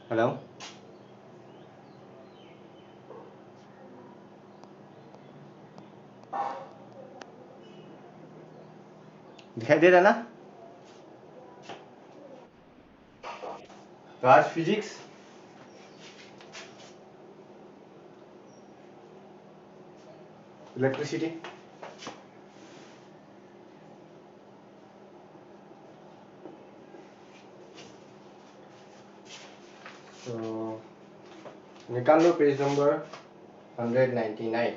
Hello, दिखाई दे रहा ना? तो आज फिजिक्स इलेक्ट्रिसिटी तो निकाल लो पेज नंबर 199।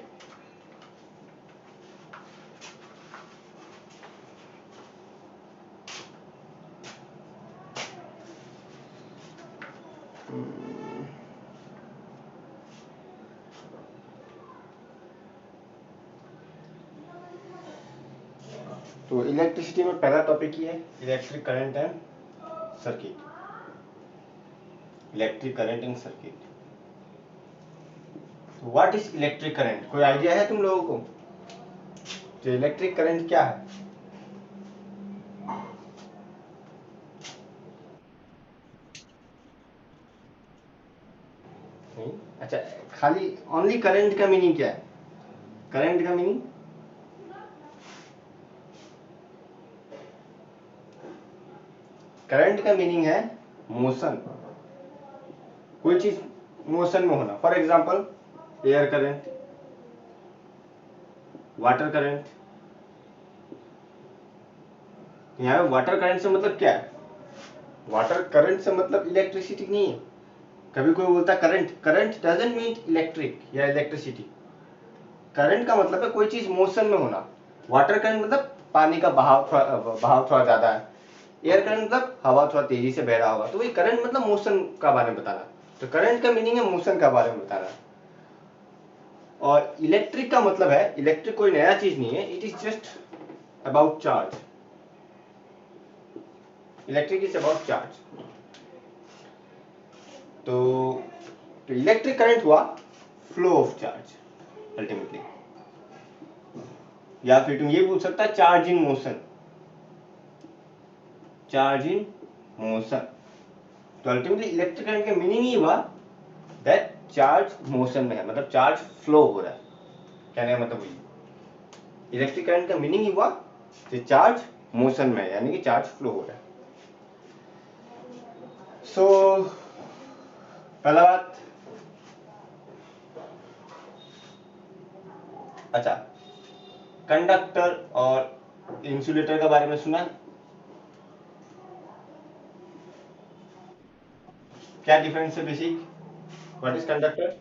तो इलेक्ट्रिसिटी में पहला टॉपिक ये है electric current and circuit. Electric current and circuit. तो व्हाट इज इलेक्ट्रिक करंट? कोई आइडिया है तुम लोगों को? तो इलेक्ट्रिक करंट क्या है? नहीं? अच्छा, खाली ओनली करंट का मीनिंग क्या है? करंट का मीनिंग करंट का मीनिंग है मोशन। कोई चीज मोशन में होना। For example air current, water current. यहाँ पे वाटर करंट से मतलब क्या है? वाटर करंट से मतलब इलेक्ट्रिसिटी नहीं है। कभी कोई बोलता है current, current doesn't mean electric या इलेक्ट्रिसिटी। करंट का मतलब है कोई चीज मोशन में होना। वाटर करंट मतलब पानी का बहाव थोड़ा ज्यादा है। एयर करंट मतलब हवा थोड़ा तेजी से बह रहा होगा। तो वही करंट मतलब मोशन का बारे में बताना। तो करंट का मीनिंग है मोशन का बारे में बताना। और इलेक्ट्रिक का मतलब है, इलेक्ट्रिक कोई नया चीज नहीं है, it is just about charge. Electric is about charge. तो इलेक्ट्रिक करंट हुआ फ्लो ऑफ चार्ज अल्टीमेटली, या फिर तुम ये पूछ सकता है charge in motion. Charge in motion. तो अल्टीमेटली इलेक्ट्रिक करंट का मीनिंग ही हुआ दैट चार्ज मोशन में है, मतलब चार्ज फ्लो हो रहा है। कहने का मतलब वही इलेक्ट्रिक करंट का मीनिंग ही हुआ कि चार्ज मोशन में है, यानी कि चार्ज फ्लो हो रहा है। सो पहला बात, अच्छा, कंडक्टर और इंसुलेटर के बारे में सुना? क्या डिफरेंस है बेसिक? What is conductor?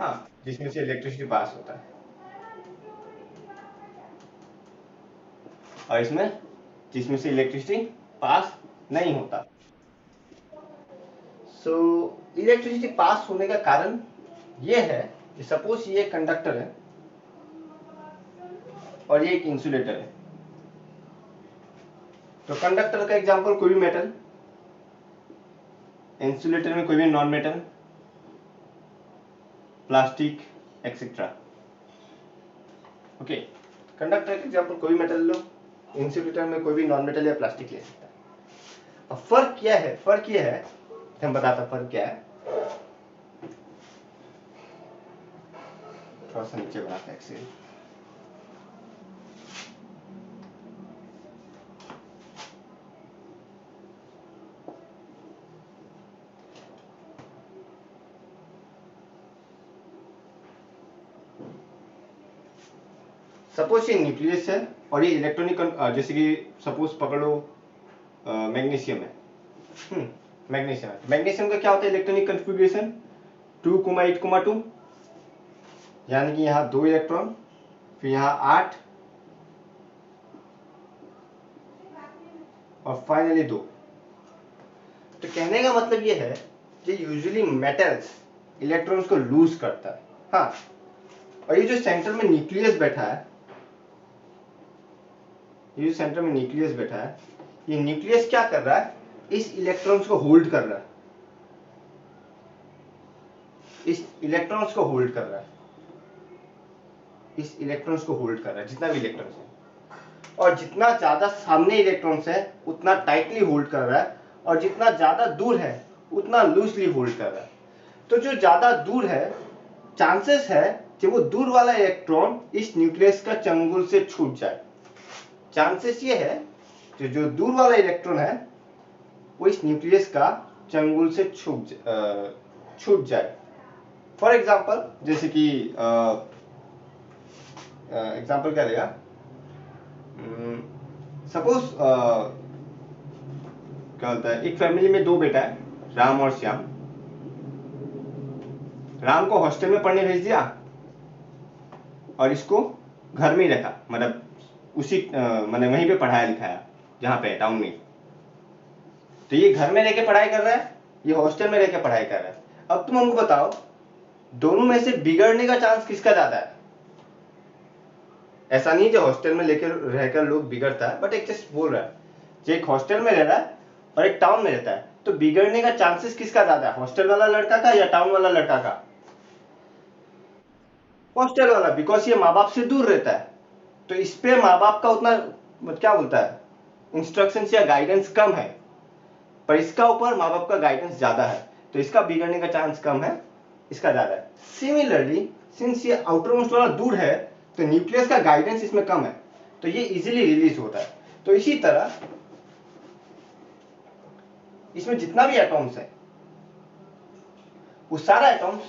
हाँ, जिसमें से इलेक्ट्रिसिटी पास होता है। और इसमें जिसमें से इलेक्ट्रिसिटी पास नहीं होता। सो इलेक्ट्रिसिटी पास होने का कारण ये है कि सपोज ये कंडक्टर है और ये एक इंसुलेटर है। तो कंडक्टर का एग्जांपल कोई भी मेटल, इंसुलेटर में कोई भी non metal, plastic etcetera. Okay, conductor का एग्जांपल कोई भी मेटल लो, इंसुलेटर में कोई भी नॉन मेटल या प्लास्टिक ले सकता है। अब फर्क क्या है? फर्क ये है, हम बताता फर्क क्या है। थोड़ा सा नीचे बनाते हैं एक्सेल। सपोज ये न्यूक्लियस है और ये इलेक्ट्रॉनिक, जैसे कि सपोज पकड़ लो मैग्नीशियम है। मैग्नीशियम है। मैग्नीशियम का क्या होता है इलेक्ट्रॉनिक कन्फिग्रेशन? 2,8,2, यानी कि यहाँ 2 इलेक्ट्रॉन, फिर यहाँ 8 और फाइनली 2। तो कहने का मतलब ये है कि यूजुअली मेटल्स इलेक्ट्रॉन्स को लूज करता है। हाँ, और ये जो सेंटर में न्यूक्लियस बैठा है, ये जो सेंटर में न्यूक्लियस बैठा है, ये न्यूक्लियस क्या कर रहा है? इस इलेक्ट्रॉन्स को होल्ड कर रहा है। इस इलेक्ट्रॉन्स को होल्ड कर रहा है। इस इलेक्ट्रॉन्स को होल्ड कर रहा है, जितना भी इलेक्ट्रॉन्स है। और जितना ज्यादा सामने इलेक्ट्रॉन्स है उतना टाइटली होल्ड कर रहा है, और जितना ज्यादा दूर है उतना लूजली होल्ड कर रहा है। तो जो ज्यादा दूर है, चांसेस है कि वो दूर वाला इलेक्ट्रॉन इस न्यूक्लियस का चंगुल से छूट जाए। चांसेस ये है कि जो दूर वाला इलेक्ट्रॉन है वो इस न्यूक्लियस का चंगुल से छूट जाए। फॉर एग्जाम्पल, जैसे कि एग्जाम्पल क्या लेगा, सपोज क्या होता है, एक फैमिली में दो बेटा है, राम और श्याम। राम को हॉस्टल में पढ़ने भेज दिया और इसको घर में ही रखा, मतलब उसी मतलब वहीं पे पढ़ाया लिखाया जहाँ पे टाउन में। तो ये घर में रह के पढ़ाई कर रहा है, ये हॉस्टल में रह के पढ़ाई कर रहा है। अब तुम हमको बताओ, दोनों में से बिगड़ने का चांस किसका ज्यादा है? ऐसा नहीं जो हॉस्टल में लेकर रहकर लोग बिगड़ता है, बट एक जस्ट बोल रहा है, जो एक हॉस्टल में रह रहा है और एक टाउन में रहता है, तो बिगड़ने का चांसेस किसका ज्यादा है, हॉस्टल वाला लड़का का या टाउन वाला लड़का का? हॉस्टल वाला, बिकॉज ये माँ बाप से दूर रहता है, तो इस पे माँ बाप का उतना क्या बोलता है, इंस्ट्रक्शंस या गाइडेंस कम है, पर इसका ऊपर माँ बाप का गाइडेंस ज्यादा है, तो इसका बिगड़ने का चांस कम है, इसका ज्यादा है। सिमिलरली, सिंस ये आउटर मोस्ट वाला दूर है, तो न्यूक्लियस का गाइडेंस इसमें कम है, तो ये इजीली रिलीज होता है। तो इसी तरह इसमें जितना भी एटॉम्स है, वो सारा एटॉम्स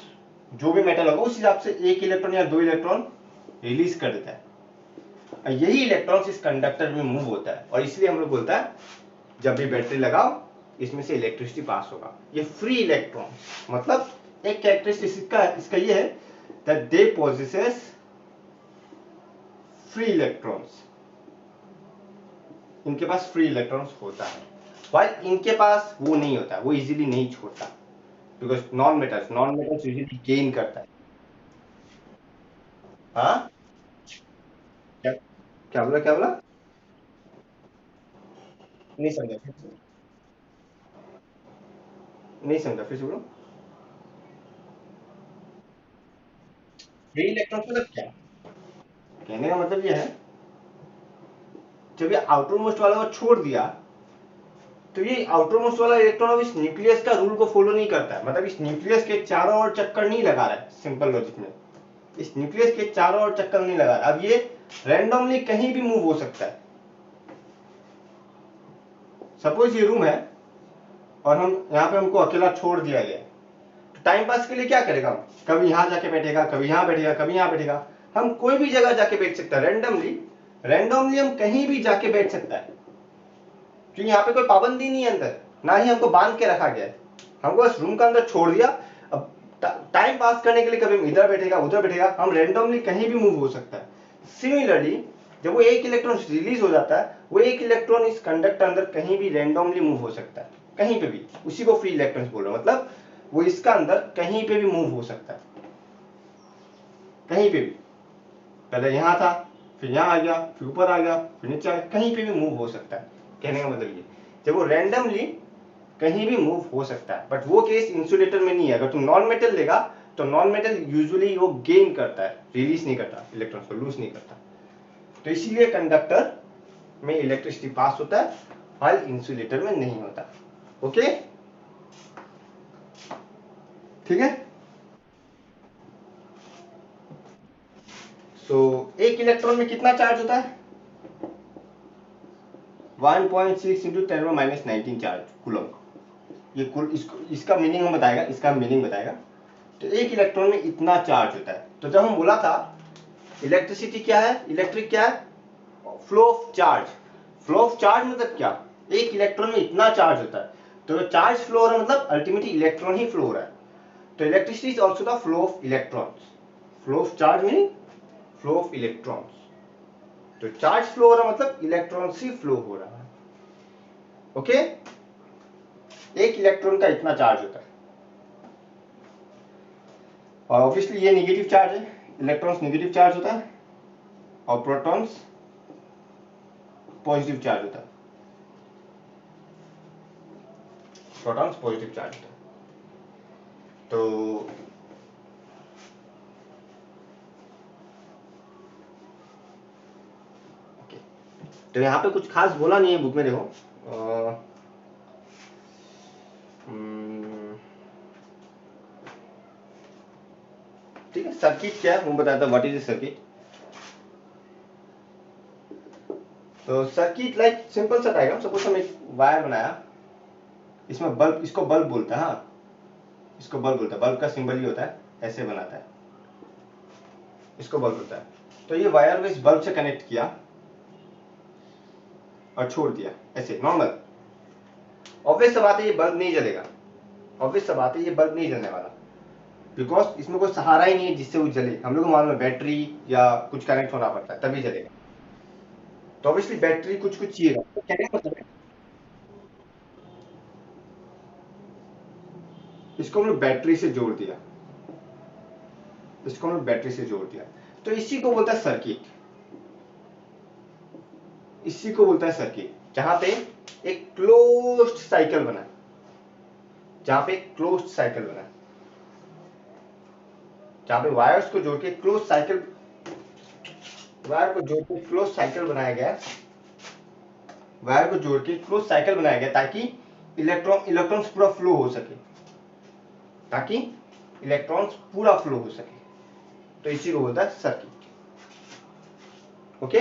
जो भी मेटल होगा उस हिसाब से एक इलेक्ट्रॉन या दो इलेक्ट्रॉन रिलीज कर देता है, और यही इलेक्ट्रॉन्स इस कंडक्टर में मूव होता है, और इसलिए हम लोग बोलता है जब भी बैटरी लगाओ इसमें से इलेक्ट्रिसिटी पास होगा। ये फ्री इलेक्ट्रॉन, मतलब एक कैरेक्टरिस्टिक इसका ये है that they possesses free electrons, इनके पास फ्री इलेक्ट्रॉन्स होता है, while इनके पास वो नहीं होता, वो इजीली नहीं छोड़ता, because non metals usually gain करता है। हाँ, क्या क्या बोला, क्या बोला? नहीं समझा, नहीं समझा, फिर से बोलो। फ्री इलेक्ट्रॉन्स मतलब क्या? कहने का मतलब ये है, जब ये आउटर मोस्ट वाला को छोड़ दिया, तो ये आउटर मोस्ट वाला इलेक्ट्रॉन अब इस न्यूक्लियस का रूल को फॉलो नहीं करता है, मतलब इस न्यूक्लियस के चारों ओर चक्कर नहीं लगा रहा है। सिंपल लॉजिक में इस न्यूक्लियस के चारों ओर चक्कर नहीं लगा रहा, अब ये रैंडमली कहीं भी मूव हो सकता है। सपोज ये रूम है और हम यहाँ पे हमको अकेला छोड़ दिया गया, तो टाइम पास के लिए क्या करेगा, हम कभी यहाँ जाके बैठेगा, कभी यहाँ बैठेगा, कभी यहाँ बैठेगा, हम कोई भी जगह जाके बैठ सकता है, रैंडमली हम कहीं भी जाके बैठ सकता है, क्योंकि यहाँ पे कोई पाबंदी नहीं है अंदर, ना ही हमको बांध के रखा गया है, हमको बस रूम का अंदर छोड़ दिया। अब टाइम पास करने के लिए कभी इधर बैठेगा, उधर बैठेगा, हम रैंडमली कहीं भी मूव हो सकता है। सिमिलरली जब वो एक इलेक्ट्रॉन रिलीज हो जाता है, वो एक इलेक्ट्रॉन इस कंडक्टर अंदर कहीं भी रैंडमली मूव हो सकता है, कहीं पे भी, उसी को फ्री इलेक्ट्रॉन्स बोल रहे हैं, मतलब वो इसका अंदर कहीं पे भी मूव हो सकता है, कहीं पे भी। पहले यहाँ था, फिर यहाँ आ गया, फिर ऊपर आ गया, फिर नीचे आ गया, कहीं पे भी मूव हो सकता है। कहने का मतलब ये, जब वो रैंडमली कहीं भी मूव हो सकता है, बट वो केस इंसुलेटर में नहीं है। अगर तुम नॉन मेटल लेगा तो नॉन मेटल यूजुअली वो गेन करता है, रिलीज नहीं करता, इलेक्ट्रॉन्स को लूज नहीं करता, तो इसीलिए कंडक्टर में इलेक्ट्रिसिटी पास होता है, while इंसुलेटर में नहीं होता। ओके, ठीक है। सो एक इलेक्ट्रॉन में कितना चार्ज होता है? 1.6 इंटू 10⁻⁹ चार्ज कूलम। ये कुल इसका मीनिंग हम बताएगा, इसका मीनिंग बताएगा। तो एक इलेक्ट्रॉन में इतना चार्ज होता है। तो जब हम बोला था इलेक्ट्रिसिटी क्या है, इलेक्ट्रिक क्या है, flow of charge. Flow of charge मतलब क्या, एक इलेक्ट्रॉन में इतना चार्ज होता है, तो चार्ज फ्लो हो रहा है मतलब अल्टीमेटली इलेक्ट्रॉन ही फ्लो हो रहा है। तो electricity is also the flow of electrons. Flow of charge meaning flow of electrons. तो चार्ज फ्लो हो रहा मतलब इलेक्ट्रॉन्स ही फ्लो हो रहा है। ओके, एक इलेक्ट्रॉन का इतना चार्ज होता है, और ऑब्वियसली ये नेगेटिव चार्ज है, इलेक्ट्रॉन्स नेगेटिव चार्ज होता है और प्रोटॉन्स पॉजिटिव चार्ज होता है, प्रोटॉन्स पॉजिटिव चार्ज होता है। तो okay. तो यहाँ पे कुछ खास बोला नहीं है बुक में, देखो ठीक है। सर्किट क्या है वो बताता हूँ, व्हाट इज ए सर्किट। तो सर्किट लाइक सिंपल सा डायग्राम, सपोज हम एक वायर बनाया, इसमें बल्ब, इसको बल्ब बोलता है, हाँ इसको बल्ब बोलता है, बल्ब का सिंबल ही होता है, ऐसे बनाता है, इसको बल्ब होता है। तो ये वायर को इस बल्ब से कनेक्ट किया और छोड़ दिया ऐसे नॉर्मल। ऑब्वियस सा बात है ये बल्ब नहीं जलेगा, ऑब्वियस सा बात है ये बल्ब नहीं जलने वाला, बिकॉज इसमें कोई सहारा ही नहीं है जिससे वो जले। हम लोग को मालूम है बैटरी या कुछ कनेक्ट होना पड़ता है तभी जलेगा, तो ऑब्वियसली बैटरी कुछ कुछ चाहिए। तो कहने का मतलब है इसको हम लोग बैटरी से जोड़ दिया, इसको हम लोग बैटरी से जोड़ दिया, तो इसी को बोलता है सर्किट, इसी को बोलता है सर्किट, जहां पे एक क्लोज्ड साइकिल बना, जहां पे एक क्लोज्ड साइकिल बना, जहां पे वायर्स को जोड़ के क्लोज साइकिल, वायर को जोड़ के क्लोज साइकिल बनाया गया, वायर को जोड़ के क्लोज साइकिल बनाया गया ताकि इलेक्ट्रॉन्स पूरा फ्लो हो सके, ताकि इलेक्ट्रॉन्स पूरा फ्लो हो सके। तो इसी को बोलता है सर्किट। ओके,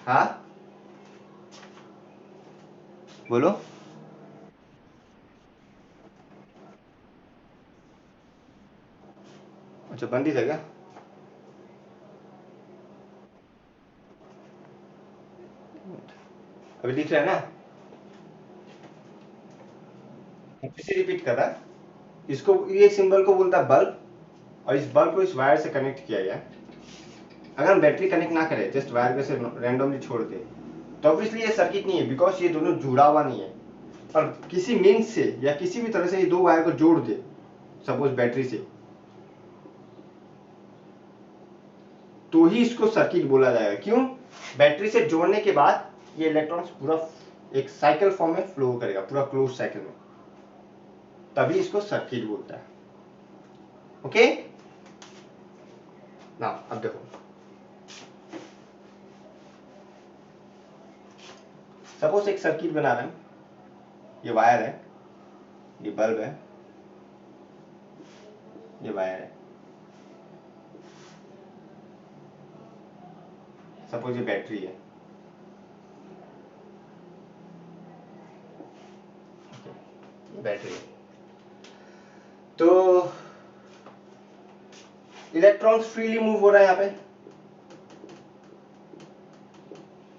हाँ बोलो। अच्छा बंद ही था क्या? अभी दिख रहा है ना? फिर से रिपीट कर रहा है, इसको ये सिंबल को बोलता है बल्ब, और इस बल्ब को इस वायर से कनेक्ट किया गया। अगर हम बैटरी कनेक्ट ना करें, जस्ट वायर को सिर्फ रैंडमली छोड़ दे, तो ऑब्वियसली ये सर्किट नहीं है, बिकॉज ये दोनों जुड़ा हुआ नहीं है। और किसी मीन्स से या किसी भी तरह से ये दो वायर को जोड़ दे, सपोज बैटरी से, तो ही इसको सर्किट बोला जाएगा। क्यों? बैटरी से जोड़ने के बाद ये इलेक्ट्रॉन्स पूरा एक साइकिल फॉर्म में फ्लो करेगा, पूरा क्लोज साइकिल में, तभी इसको सर्किट बोलता है। ओके ना, अब देखो, सपोज एक सर्किट बना रहे हैं, ये वायर है, ये बल्ब है, ये वायर है, सपोज ये बैटरी है, ये बैटरी है। तो इलेक्ट्रॉन्स फ्रीली मूव हो रहा है, यहाँ पे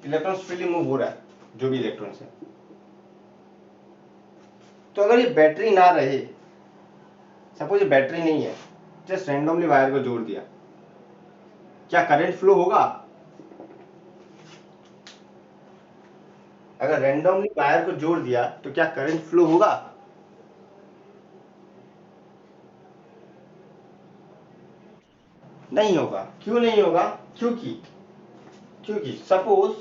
इलेक्ट्रॉन्स फ्रीली मूव हो रहा है, जो भी इलेक्ट्रॉन्स है। तो अगर ये बैटरी ना रहे, सपोज ये बैटरी नहीं है, जस्ट रैंडमली वायर को जोड़ दिया, क्या करंट फ्लो होगा? अगर रैंडमली वायर को जोड़ दिया तो क्या करंट फ्लो होगा? नहीं होगा। क्यों नहीं होगा? क्योंकि सपोज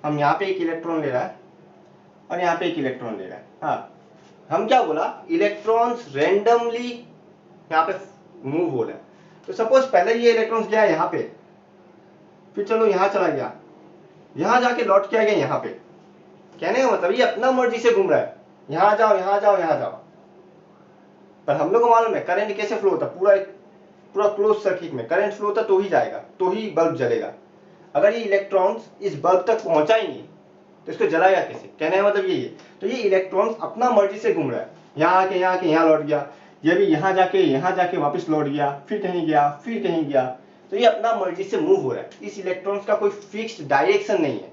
हम यहाँ पे एक इलेक्ट्रॉन ले रहा है और यहाँ पे एक इलेक्ट्रॉन ले रहा है, हाँ, हम क्या बोला, इलेक्ट्रॉन्स रैंडमली यहाँ पे मूव हो रहा है। तो सपोज पहले ये इलेक्ट्रॉन्स गया यहाँ पे, फिर चलो यहाँ चला गया, यहाँ जाके लौट के आ गया यहाँ पे। कहने का मतलब ये अपना मर्जी से घूम रहा है, यहाँ जाओ यहाँ जाओ यहाँ जाओ। पर हम लोग को मालूम है करंट कैसे फ्लो होता है, पूरा क्लोज सर्किट में करंट फ्लो होता तो ही जाएगा, तो ही बल्ब जलेगा। अगर ये इलेक्ट्रॉन्स इस बल्ब तक पहुंचा ही नहीं तो इसको जलाएगा कैसे? कहने का मतलब यही है। तो ये इलेक्ट्रॉन्स अपना मर्जी से घूम रहा है, यहाँ आके यहाँ लौट गया, ये भी यहाँ जाके वापस लौट गया, फिर कहीं गया, तो ये अपना मर्जी से मूव हो रहा है। इस इलेक्ट्रॉन्स का कोई फिक्स्ड डायरेक्शन नहीं है,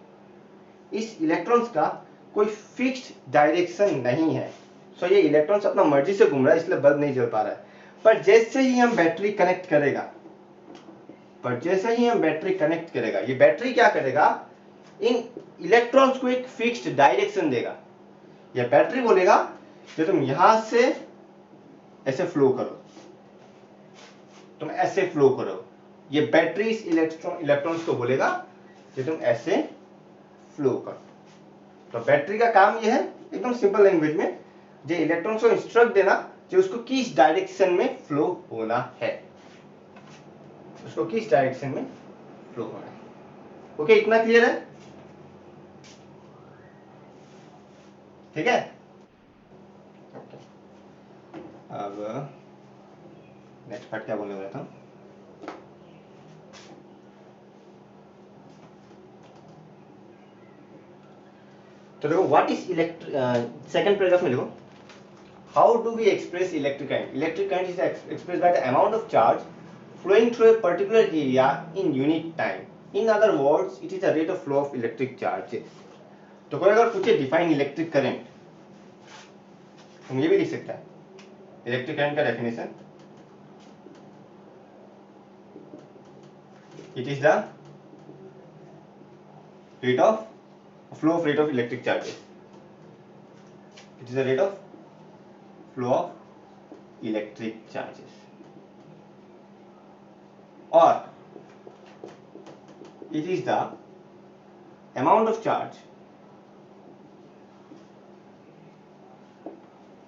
इस इलेक्ट्रॉन्स का कोई फिक्स्ड डायरेक्शन नहीं है। सो ये इलेक्ट्रॉन्स अपना मर्जी से घूम रहा है, इसलिए बल्ब नहीं जल पा रहा है। पर जैसे ही हम बैटरी कनेक्ट करेगा, ये बैटरी क्या करेगा, इन इलेक्ट्रॉन्स को एक फिक्स्ड डायरेक्शन देगा। ये बैटरी बोलेगा कि तुम यहां से ऐसे फ्लो करो, तुम ऐसे फ्लो करो। ये बैटरी इस इलेक्ट्रॉन्स को बोलेगा कि तुम ऐसे फ्लो करो। तो बैटरी का काम ये है, एकदम सिंपल लैंग्वेज में, जो इलेक्ट्रॉन्स को इंस्ट्रक्ट देना जो उसको किस डायरेक्शन में फ्लो होना है। उसको किस डायरेक्शन में फ्लो होना है। ओके, इतना क्लियर है? ठीक है। ओके, अब नेक्स्ट पार्ट क्या बोलने वाला था? तो देखो, व्हाट इज सेकंड पैराग्राफ में देखो, how do we express electric current? Electric current is expressed by the amount of charge flowing through a particular area in unit time. In other words, it is the rate of flow of electric charges. तो कोई अगर पूछे define electric current, हम ये भी लिख सकते हैं इलेक्ट्रिक करंट का definition, it is the rate of flow of rate of electric charges. It is the rate of flow of electric charges. Or it is the amount of charge,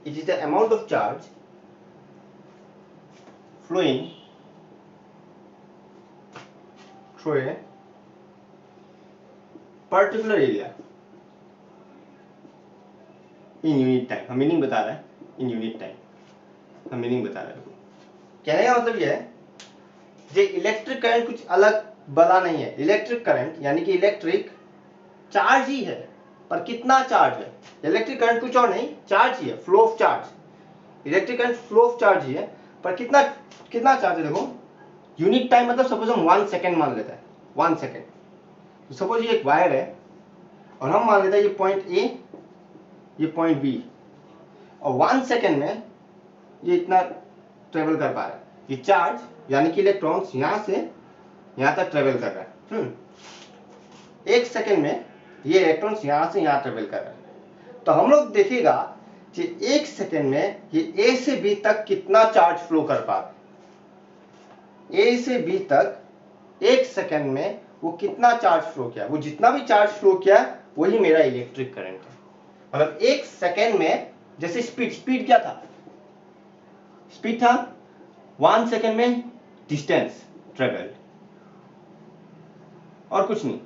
it is the amount of charge flowing through a particular area in unit time. हम meaning बता रहा है, इन unit time हम meaning बता रहे हैं। कहने का मतलब यह है जे इलेक्ट्रिक करंट कुछ अलग बला नहीं है। इलेक्ट्रिक करंट यानी कि इलेक्ट्रिक चार्ज ही है, पर कितना चार्ज है? इलेक्ट्रिक करंट कुछ और नहीं, चार्ज ही है, flow of charge. Electric current flow of charge ही है, पर कितना कितना चार्ज है? देखो, यूनिट टाइम मतलब सपोज हम 1 सेकेंड मान लेते हैं, 1 सेकेंड। तो सपोज ये एक वायर है और हम मान लेते हैं ये पॉइंट ए, ये पॉइंट बी, और 1 सेकेंड में ये इतना ट्रेवल कर पा रहा है। ये चार्ज यानी कि इलेक्ट्रॉन्स यहां से यहां तक ट्रेवल कर रहा है। 1 सेकेंड में ये इलेक्ट्रॉन्स यहां से यहां ट्रेवल कर रहा है। तो हम लोग देखेगा कि 1 सेकेंड में ये ए से बी तक कितना चार्ज फ्लो कर पा रहा है। ए से बी तक 1 सेकेंड में वो कितना चार्ज फ्लो किया, वो जितना भी चार्ज फ्लो किया वही मेरा इलेक्ट्रिक करंट है। मतलब 1 सेकेंड में जैसे स्पीड क्या था? स्पीड था 1 सेकेंड में डिस्टेंस ट्रेवल्ड, और कुछ नहीं।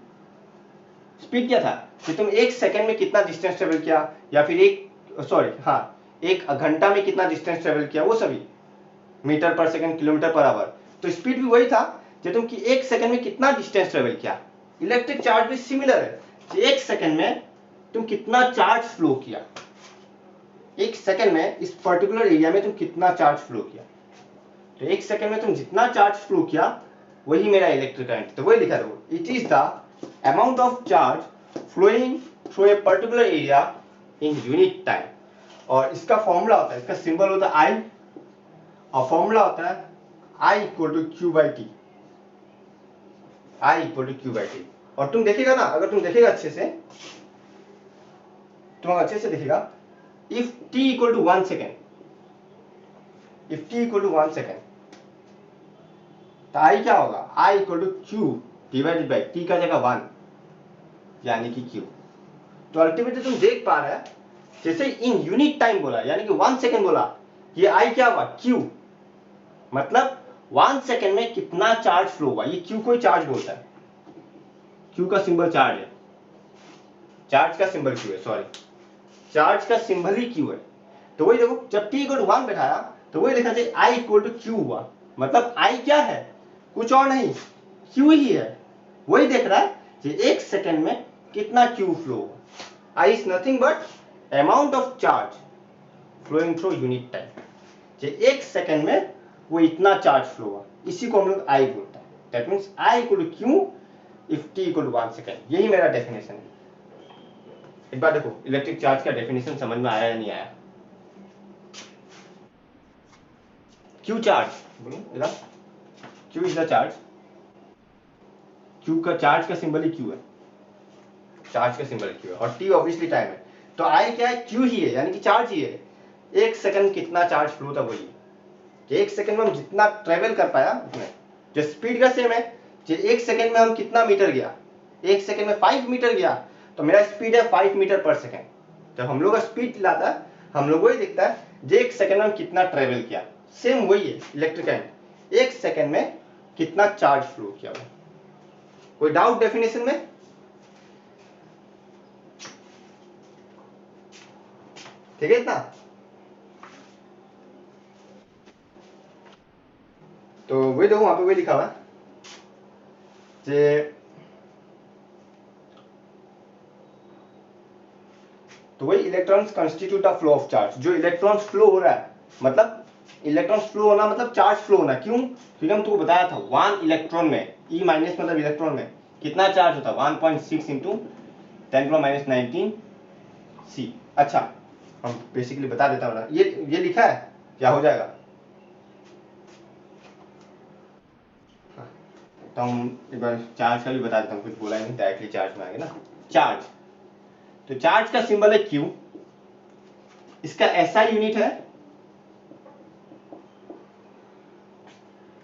स्पीड क्या था कि तुम 1 सेकेंड में कितना डिस्टेंस ट्रेवल किया, या फिर एक घंटा में कितना डिस्टेंस ट्रेवल किया, वो सभी मीटर पर सेकेंड, किलोमीटर पर आवर। तो स्पीड भी वही था जो तुम कि 1 सेकेंड में कितना डिस्टेंस ट्रेवल किया। इलेक्ट्रिक चार्ज भी सिमिलर है कि 1 सेकेंड में तुम कितना चार्ज फ्लो किया, 1 सेकेंड में इस पर्टिकुलर एरिया में तुम कितना चार्ज फ्लो किया। तो 1 सेकेंड में तुम जितना चार्ज फ्लो किया वही मेरा इलेक्ट्रिक करंट। तो वही लिखा दो, it is the amount of charge flowing through a particular area in unit time. और इसका फॉर्मूला होता है, इसका सिंबल होता है आई, और फॉर्मूला होता है I equal to Q by T. I equal to Q by T. और तुम देखेगा ना, अगर तुम देखेगा अच्छे से, तुम अच्छे से देखेगा, if t equal to 1 second, if t equal to 1 second, तो I क्या होगा? I equal to Q divided by t का जगह 1 यानी कि q। तो अल्टीमेटली तुम देख पा रहे हैं, जैसे इन यूनिट टाइम बोला यानी कि 1 सेकेंड बोला, ये I क्या हुआ? q। मतलब 1 सेकेंड में कितना चार्ज फ्लो हुआ, ये q को चार्ज बोलता है। q का सिंबल चार्ज है, चार्ज का सिंबल q है, सॉरी, चार्ज का सिंबल ही q है। तो वही देखो, जब t इक्वल टू 1 बैठाया तो वही लिखा जाए I इक्वल टू q हुआ। मतलब I क्या है? कुछ और नहीं, q ही है। वही देख रहा है कि 1 सेकेंड में कितना q फ्लो हुआ। I is nothing but amount of charge flowing through unit time. 1 second में वो इतना चार्ज फ्लो हुआ, इसी को हम लोग I बोलते हैं। That means I equal to q if t equal to 1 second. यही मेरा डेफिनेशन है। एक बार देखो, इलेक्ट्रिक चार्ज का डेफिनेशन समझ में आया या नहीं आया? q चार्ज बोलो इधर, q is the charge, q का चार्ज का सिंबल ही q है, चार्ज का सिंबल q है, और t ऑब्वियसली टाइम है। तो I क्या है? q ही है, यानी कि चार्ज ही है। 1 सेकंड कितना चार्ज फ्लो था वही, कि 1 सेकंड में हम जितना ट्रेवल कर पाया उतने। जो स्पीड का सेम है, कि 1 सेकंड में हम कितना मीटर गया, 1 सेकंड में 5 मीटर गया, तो मेरा स्पीड है 5 मीटर पर सेकंड। जब हम लोग का स्पीड लाता है, हम लोग वही दिखता है जो 1 सेकंड में हम कितना ट्रेवल किया। सेम वही है इलेक्ट्रिक करंट, 1 सेकंड में कितना चार्ज फ्लो किया हुआ। कोई डाउट डेफिनेशन में? ठीक है इतना? तो वही देखो वहां पे वही लिखा हुआ है तो वही electrons constitute a flow of charge. जो इलेक्ट्रॉन्स फ्लो हो रहा है, मतलब इलेक्ट्रॉन्स फ्लो होना मतलब चार्ज फ्लो होना। क्यों? क्योंकि हम तुमको बताया था 1 इलेक्ट्रॉन में E माइनस मतलब इलेक्ट्रॉन में कितना चार्ज होता है? 1.6 इंटू 10⁻19 C। अच्छा हम बेसिकली बता देता हूँ ना, ये लिखा है क्या हो जाएगा। तो हम एक बार चार्ज का भी बता देता हूँ, कुछ बोला नहीं, डायरेक्टली चार्ज में आ गया ना। चार्ज, तो चार्ज का सिंबल है Q, इसका SI यूनिट है,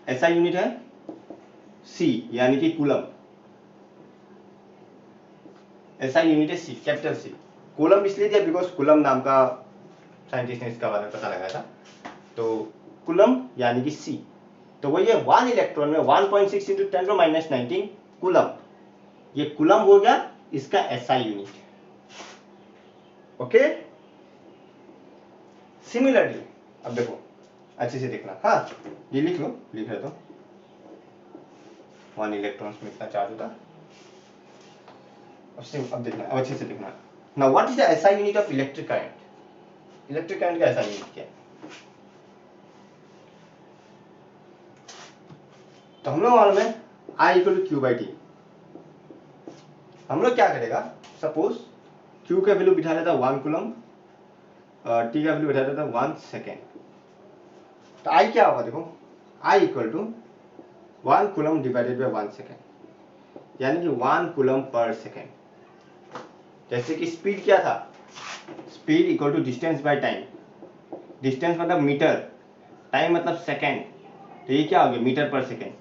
SI यूनिट है C यानी कि कूलम। SI यूनिट है C, कैपिटल C। कूलम इसलिए दिया बिकॉज कूलम नाम का साइंटिस्ट ने इसका बारे में पता लगाया था। तो कूलम यानी कि C। तो वही है 1 इलेक्ट्रॉन में 1.6 इंटू 10⁻19 कूलम। ये कूलम हो गया इसका SI यूनिट। ओके, सिमिलरली अब देखो अच्छे से देखना, हाँ ये लिख लो, लिख रहे तो 1 इलेक्ट्रॉन में इतना चार्ज होता। अब देखना, अब अच्छे से देखना। Now what is the SI unit of electric current? Electric current का SI यूनिट क्या है? तो हम लोग मालूम है I इक्वल टू Q/T। हम लोग क्या करेगा, सपोज Q का वैल्यू बिठा देता 1 कूलम, T का वैल्यू बिठा देता 1 सेकेंड। तो I क्या होगा देखो, I equal to 1 coulomb divided by 1 second, यानी कि 1 कूलम पर सेकेंड। जैसे कि स्पीड क्या था, speed equal to distance by time. Distance मतलब मीटर, टाइम मतलब सेकेंड, तो ये क्या हो गया मीटर पर सेकेंड।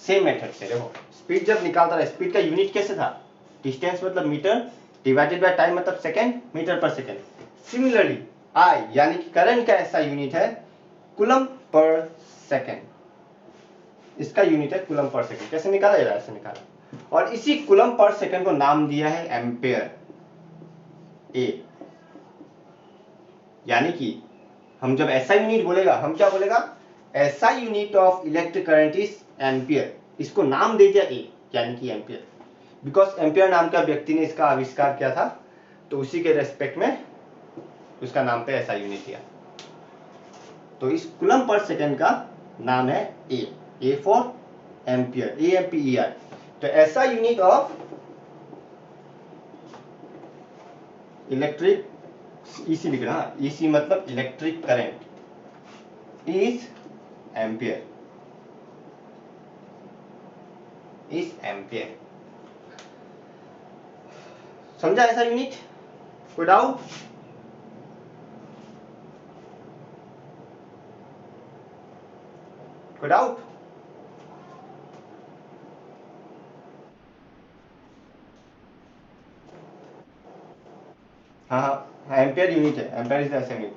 सेम मेथड से देखो स्पीड जब निकालता रहा, स्पीड का यूनिट कैसे था, डिस्टेंस मतलब मीटर डिवाइडेड बाय टाइम मतलब सेकेंड, मीटर पर सेकेंड। सिमिलरली आई यानी कि करंट का ऐसा यूनिट है कूलम पर सेकेंड, इसका यूनिट है कूलम पर सेकेंड। कैसे निकाला जा रहा है, ऐसे निकाला। और इसी कूलम पर सेकेंड को नाम दिया है एम्पेयर, ए। यानी कि हम जब SI यूनिट बोलेगा, हम क्या बोलेगा, SI unit of electric current is ampere. इसको नाम दे दिया ए यानी कि एम्पियर, बिकॉज एम्पियर नाम का व्यक्ति ने इसका आविष्कार किया था, तो उसी के रेस्पेक्ट में उसका नाम पे SI यूनिट दिया। तो इस कूलम पर सेकेंड का नाम है ए फॉर एम्पियर, AMPER। तो SI unit of electric, EC लिख रहा है, EC मतलब electric current is ampere, is ampere. समझा ऐसा यूनिट? कोई डाउट? कोई डाउट? हाँ हाँ, एम्पियर यूनिट है, एम्पियर इज ऐसा यूनिट।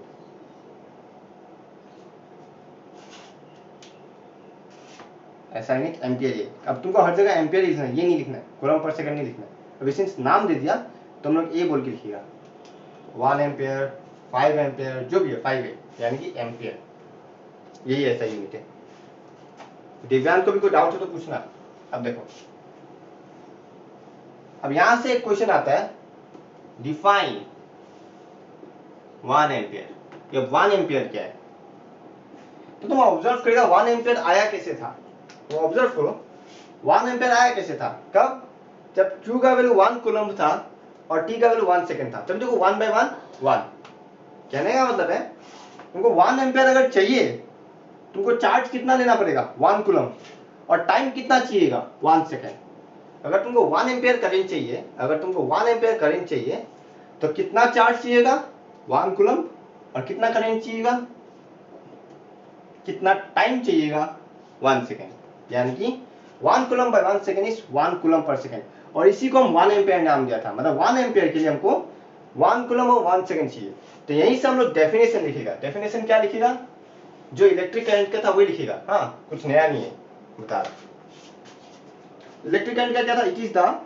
ऐसा यूनिट एम्पियर है। अब तुमको हर जगह एम्पियर लिखना है, ये नहीं लिखना है, कूलम पर सेकंड नहीं लिखना है। अभी सिंस नाम दे दिया तो हम लोग ए बोल के लिखिएगा, 1 एम्पियर 5 एम्पियर जो भी है 5 है यानी कि एम्पियर, यही ऐसा यूनिट है। दिव्यांग को भी कोई डाउट हो तो पूछना। अब देखो, अब यहां से एक क्वेश्चन आता है, डिफाइन 1 एम्पियर। ये 1 एम्पियर क्या है, तो तुम ऑब्जर्व करेगा 1 एम्पियर आया कैसे था। तो ऑब्जर्व करो 1 एम्पियर आया कैसे था, कब, जब Q का वैल्यू 1 कूलम था और T का वैल्यू 1 सेकंड था। तब देखो 1/1 कहने का मतलब है तुमको 1 एम्पियर अगर चाहिए, तुमको चार्ज कितना लेना पड़ेगा 1 कूलम, और टाइम कितना चाहिएगा 1 सेकंड। अगर तुमको 1 एम्पियर करंट चाहिए, अगर तुमको 1 एम्पियर करंट चाहिए तो कितना चार्ज चाहिएगा 1 कूलम, और कितना करंट चाहिएगा, कितना टाइम चाहिएगा 1 सेकंड। यानी कि 1 coulomb by 1 second is 1 coulomb per second, और इसी को हम 1 एम्पियर नाम दिया था। मतलब 1 एम्पियर के लिए हमको 1 कूलम और 1 सेकंड चाहिए। तो यहीं से हम लोग डेफिनेशन लिखेगा। डेफिनेशन क्या लिखेगा, जो इलेक्ट्रिक करंट का था वही लिखेगा, हाँ कुछ नया नहीं है। बता रहा। इलेक्ट्रिक करंट का क्या था? It is the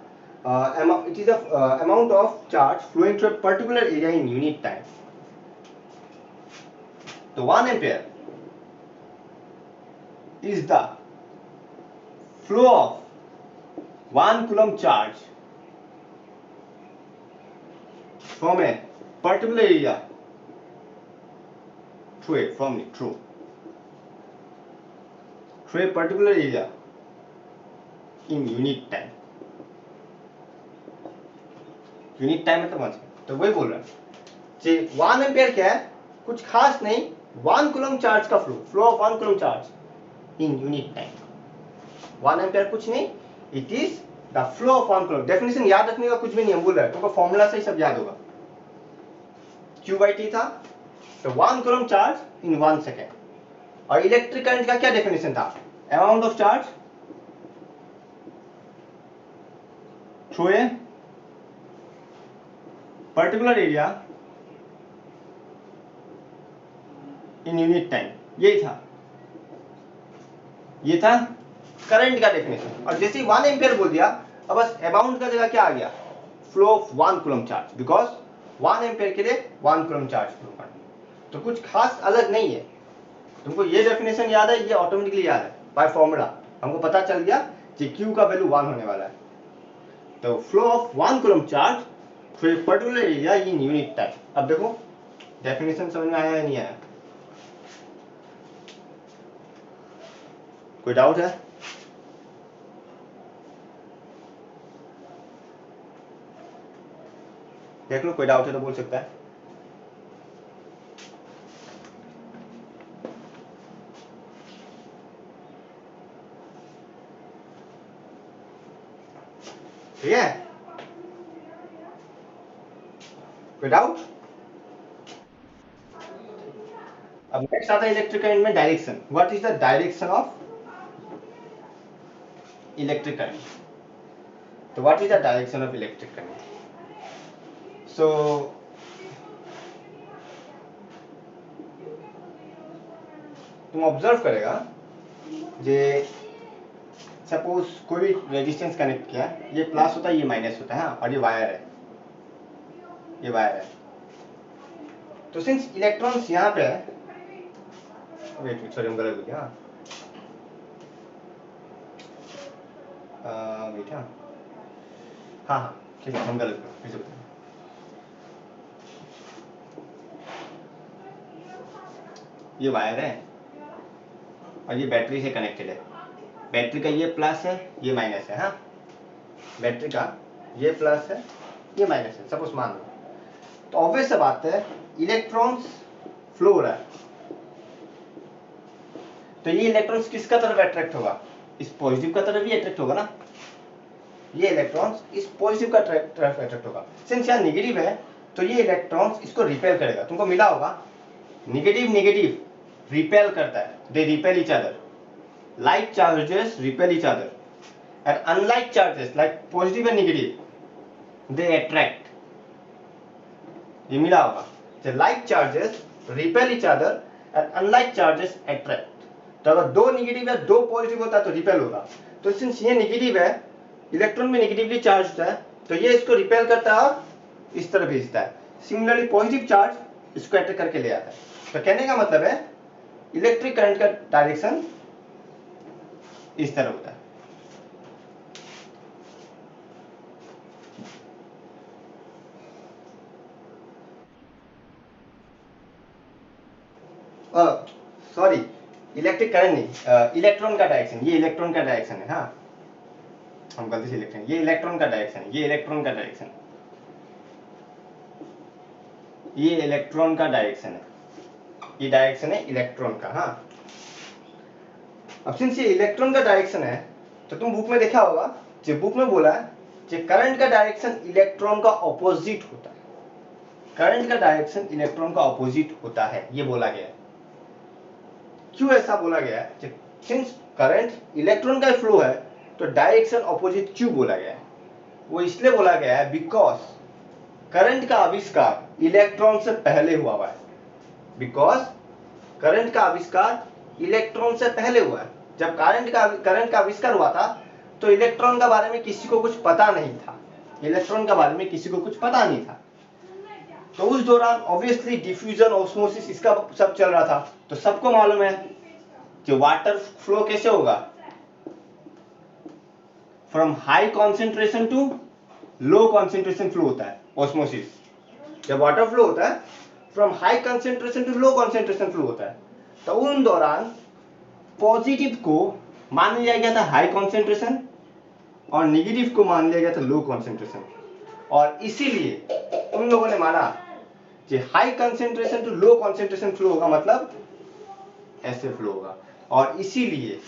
amount of charge flowing through a particular area in unit time. तो 1 ampere is the flow of 1 coulomb charge from a particular area through a particular area in unit time. Unit time मतलब समझ, तो वही बोल रहा है 1 ampere क्या है? कुछ खास नहीं, 1 कूलम चार्ज का flow of 1 coulomb charge in unit time. 1 ampere कुछ नहीं, it is the flow of 1 coulomb. Definition याद रखने का कुछ भी नहीं हम बोल रहे हैं, तुमको फॉर्मूला से ही सब याद होगा। Q/T था, तो 1 कूलम चार्ज इन 1 सेकेंड। और इलेक्ट्रिक करंट का क्या डेफिनेशन था? Amount of charge through a particular area in unit time. ये था करंट का डेफिनेशन। और जैसे 1 एम्पियर बोल दिया, अब बस अमाउंट का जगह क्या आ गया? Flow of 1 coulomb charge, because 1 ampere के लिए 1 कूलम चार्ज फ्लो करना। तो कुछ खास अलग नहीं है। तुमको ये डेफिनेशन याद है, ये ऑटोमेटिकली याद है बाय फॉर्मूला। हमको पता चल गया कि Q का वैल्यू 1 होने वाला है। तो flow of 1 coulomb charge through a particular area in unit time. अब देखो डेफिनेशन समझ में आया या नहीं आया? कोई डाउट है? देख लो, कोई डाउट है तो बोल सकता है। ठीक है, कोई डाउट? अब नेक्स्ट आता है इलेक्ट्रिक करंट में direction. What is the direction of electric current? तो what is the direction of electric current? So तुम ऑब्जर्व करेगा जे सपोज कोई भी रेजिस्टेंस कनेक्ट किया, ये प्लस होता है, ये माइनस होता है, हाँ, और ये वायर है, ये वायर है। तो सिंस इलेक्ट्रॉन्स यहाँ पे है, वेट सॉरी हम गलत हो गया, वेट, हाँ ठीक है, हम गलत फिर से। ये वायर है और ये बैटरी से कनेक्टेड है। बैटरी का ये प्लस है, ये माइनस है, हाँ, बैटरी का ये प्लस है, ये माइनस है, सपोज मान लो। तो ऑब्वियस बात है इलेक्ट्रॉन्स फ्लो हो रहा है, तो ये इलेक्ट्रॉन्स किसका तरफ अट्रैक्ट होगा? इस पॉजिटिव का तरफ ही अट्रैक्ट होगा ना। ये इलेक्ट्रॉन्स इस पॉजिटिव का तरफ अट्रैक्ट होगा। सिंस यहाँ नेगेटिव है तो ये इलेक्ट्रॉन्स इसको रिपेल करेगा। तुमको मिला होगा नेगेटिव नेगेटिव रिपेल करता है, they repel each other, like charges repel each other and unlike charges like positive and negative they attract। ये मिला होगा, so like charges repel each other and unlike charges attract। तो अगर दो negative है दो पॉजिटिव होता है तो रिपेल होगा। तो सिंस ये नेगेटिव है, इलेक्ट्रॉन में नेगेटिवली चार्ज होता है, तो ये इसको रिपेल करता है और इस तरह भेजता है। सिमिलरली पॉजिटिव चार्ज इसको अट्रैक्ट करके ले आता है। तो कहने का मतलब है इलेक्ट्रिक करंट का डायरेक्शन इस तरह होता है। सॉरी, इलेक्ट्रिक करंट नहीं, इलेक्ट्रॉन का डायरेक्शन, ये इलेक्ट्रॉन का डायरेक्शन है, हाँ हम गलती से इलेक्ट्रॉन, ये इलेक्ट्रॉन का डायरेक्शन है, ये इलेक्ट्रॉन का डायरेक्शन, ये इलेक्ट्रॉन का डायरेक्शन है, ये डायरेक्शन है इलेक्ट्रॉन का, हाँ। अब सिंस ये इलेक्ट्रॉन का डायरेक्शन है तो तुम बुक में देखा होगा, जो बुक में बोला है कि करंट का डायरेक्शन इलेक्ट्रॉन का ऑपोजिट होता है, करंट का डायरेक्शन इलेक्ट्रॉन का ऑपोजिट होता है, ये बोला गया है। क्यों ऐसा बोला गया है? सिंस करंट इलेक्ट्रॉन का फ्लो है तो डायरेक्शन ऑपोजिट क्यों बोला गया है? वो इसलिए बोला गया है बिकॉज करंट का आविष्कार इलेक्ट्रॉन से पहले हुआ है, बिकॉज करंट का आविष्कार इलेक्ट्रॉन से पहले हुआ है। जब करंट का आविष्कार हुआ था तो इलेक्ट्रॉन के बारे में किसी को कुछ पता नहीं था, इलेक्ट्रॉन के बारे में किसी को कुछ पता नहीं था। तो उस दौरान ऑब्वियसली डिफ्यूजन ऑस्मोसिस इसका सब चल रहा था। तो सबको मालूम है कि वाटर फ्लो कैसे होगा, from high concentration to low concentration flow होता है ऑस्मोसिस। जब वाटर फ्लो होता है from high concentration to low concentration flow होता है। तो उन दौरान पॉजिटिव को मान लिया गया था हाई कॉन्सेंट्रेशन और नेगेटिव को मान लिया गया था लो कॉन्सेंट्रेशन। और इसीलिए उन लोगों ने माना कि high concentration to low concentration flow होगा, मतलब ऐसे फ्लो होगा। और इसीलिए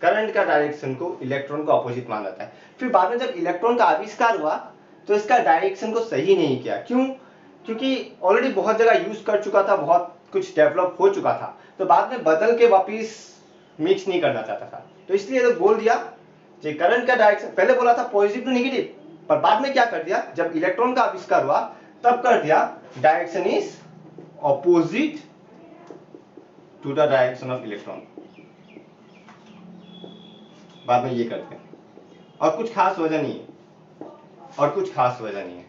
करंट का डायरेक्शन को इलेक्ट्रॉन का ऑपोजिट माना जाता है। फिर बाद में जब इलेक्ट्रॉन का आविष्कार हुआ तो इसका डायरेक्शन को सही नहीं किया। क्यों? क्योंकि ऑलरेडी बहुत जगह यूज कर चुका था, बहुत कुछ डेवलप हो चुका था, तो बाद में बदल के वापिस मिक्स नहीं करना चाहता था। तो इसलिए तो बोल दिया कि करंट का डायरेक्शन, पहले बोला था पॉजिटिव टू नेगेटिव, पर बाद में क्या कर दिया, जब इलेक्ट्रॉन का आविष्कार हुआ तब कर दिया direction is opposite to the direction of electron. बाद में ये करते हैं। और कुछ खास वजह नहीं है, और कुछ खास वजह नहीं है,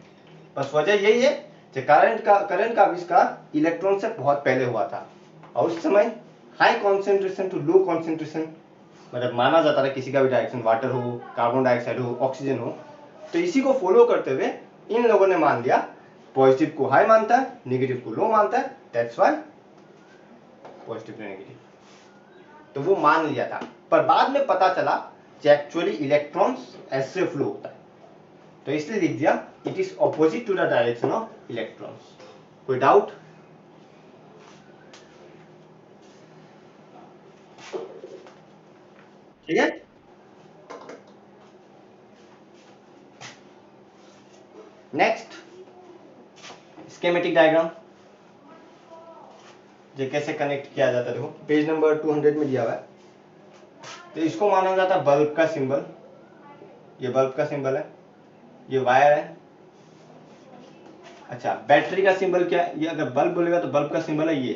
बस वजह यही है कि करंट का आविष्कार इलेक्ट्रॉन से बहुत पहले हुआ था और उस समय high concentration to low concentration, मतलब माना जाता था किसी का भी डायरेक्शन, वाटर हो, कार्बन डाइऑक्साइड हो, ऑक्सीजन हो, तो इसी को फॉलो करते हुए इन लोगों ने मान लिया पॉजिटिव को हाई मानता है, नेगेटिव को लो मानता है, that's why positive to negative. तो वो मान लिया था, पर बाद में पता चला कि एक्चुअली इलेक्ट्रॉन्स ऐसे फ्लो होता है, तो इसलिए लिख दिया it is opposite to the direction of electrons. कोई डाउट? ठीक है। नेक्स्ट स्कीमेटिक डायग्राम, ये कैसे कनेक्ट किया जाता है, देखो पेज नंबर 200 में दिया हुआ है। तो इसको माना जाता है बल्ब का सिंबल, ये बल्ब का सिंबल है, ये वायर है। अच्छा, बैटरी का सिंबल क्या है, ये अगर बल्ब बोलेगा तो बल्ब का सिंबल है ये,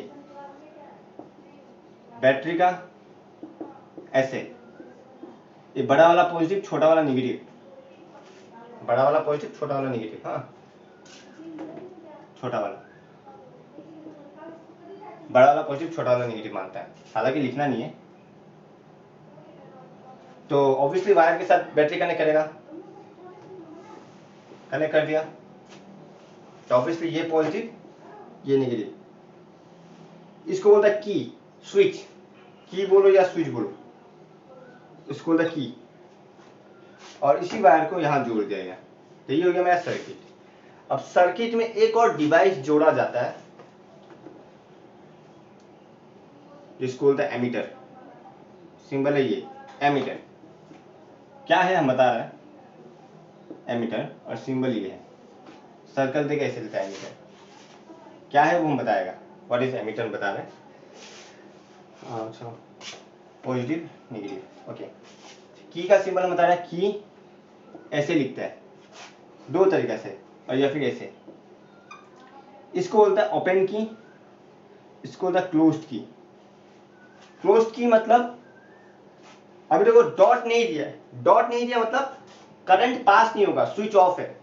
बैटरी का ऐसे, ये बड़ा वाला पॉजिटिव, छोटा वाला नेगेटिव, बड़ा वाला पॉजिटिव, छोटा वाला नेगेटिव, हाँ छोटा वाला, बड़ा वाला पॉजिटिव, छोटा वाला नेगेटिव मानता है, हालांकि लिखना नहीं है। तो ऑब्वियसली वायर के साथ बैटरी कनेक्ट करेगा, कनेक्ट कर दिया, तो ऑब्वियसली ये पॉजिटिव, ये नेगेटिव। इसको बोलता है की, स्विच, की बोलो या स्विच बोलो, इसको बोलता है की। और इसी वायर को यहां जोड़ दिया गया, तो ये हो गया मेरा सर्किट। अब सर्किट में एक और डिवाइस जोड़ा जाता है जिसको बोलता है एमीटर, सिंबल है ये एमीटर। क्या है हम बता रहे हैं, एमीटर, और सिंबल ये है, सर्कल देके ऐसे लिखा है एमीटर। क्या है वो हम बताएगा, व्हाट इज एमीटर बता रहे हैं। अच्छा, पॉजिटिव नेगेटिव, ओके। की का सिंबल हम बता रहे हैं, की ऐसे लिखता है दो तरीके से, और या फिर ऐसे, इसको बोलता है ओपन की, इसको बोलता है क्लोज्ड की। क्लोज्ड की मतलब अभी देखो डॉट नहीं दिया है, डॉट नहीं दिया मतलब करंट पास नहीं होगा, स्विच ऑफ है।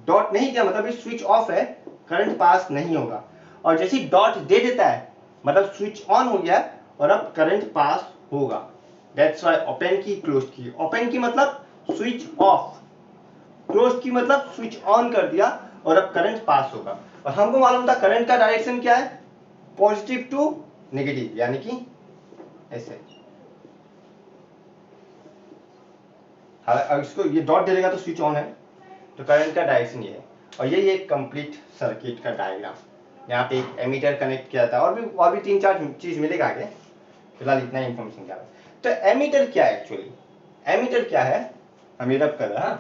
डॉट नहीं दिया मतलब स्विच ऑफ है, करंट पास नहीं होगा। और जैसे डॉट दे देता है मतलब स्विच ऑन हो गया और अब करंट पास होगा, दैट्स व्हाई ओपन की, क्लोज की। ओपन की मतलब स्विच ऑफ, क्लोज की मतलब स्विच ऑन कर दिया और अब करंट पास होगा। और हमको मालूम था करंट का डायरेक्शन क्या है, पॉजिटिव टू नेगेटिव, यानी कि ऐसे। अब इसको ये डॉट दे देगा तो स्विच ऑन है, तो करंट का डायरेक्शन ये है। और यही एक कंप्लीट सर्किट का डायग्राम। यहाँ पे एक एमीटर कनेक्ट किया था, और भी 3-4 चीज मिलेगा आगे, फिलहाल इतना ही इंफॉर्मेशन क्या है। तो एमीटर क्या है एक्चुअली, एमीटर क्या है, हम ये रब कर रहे हैं।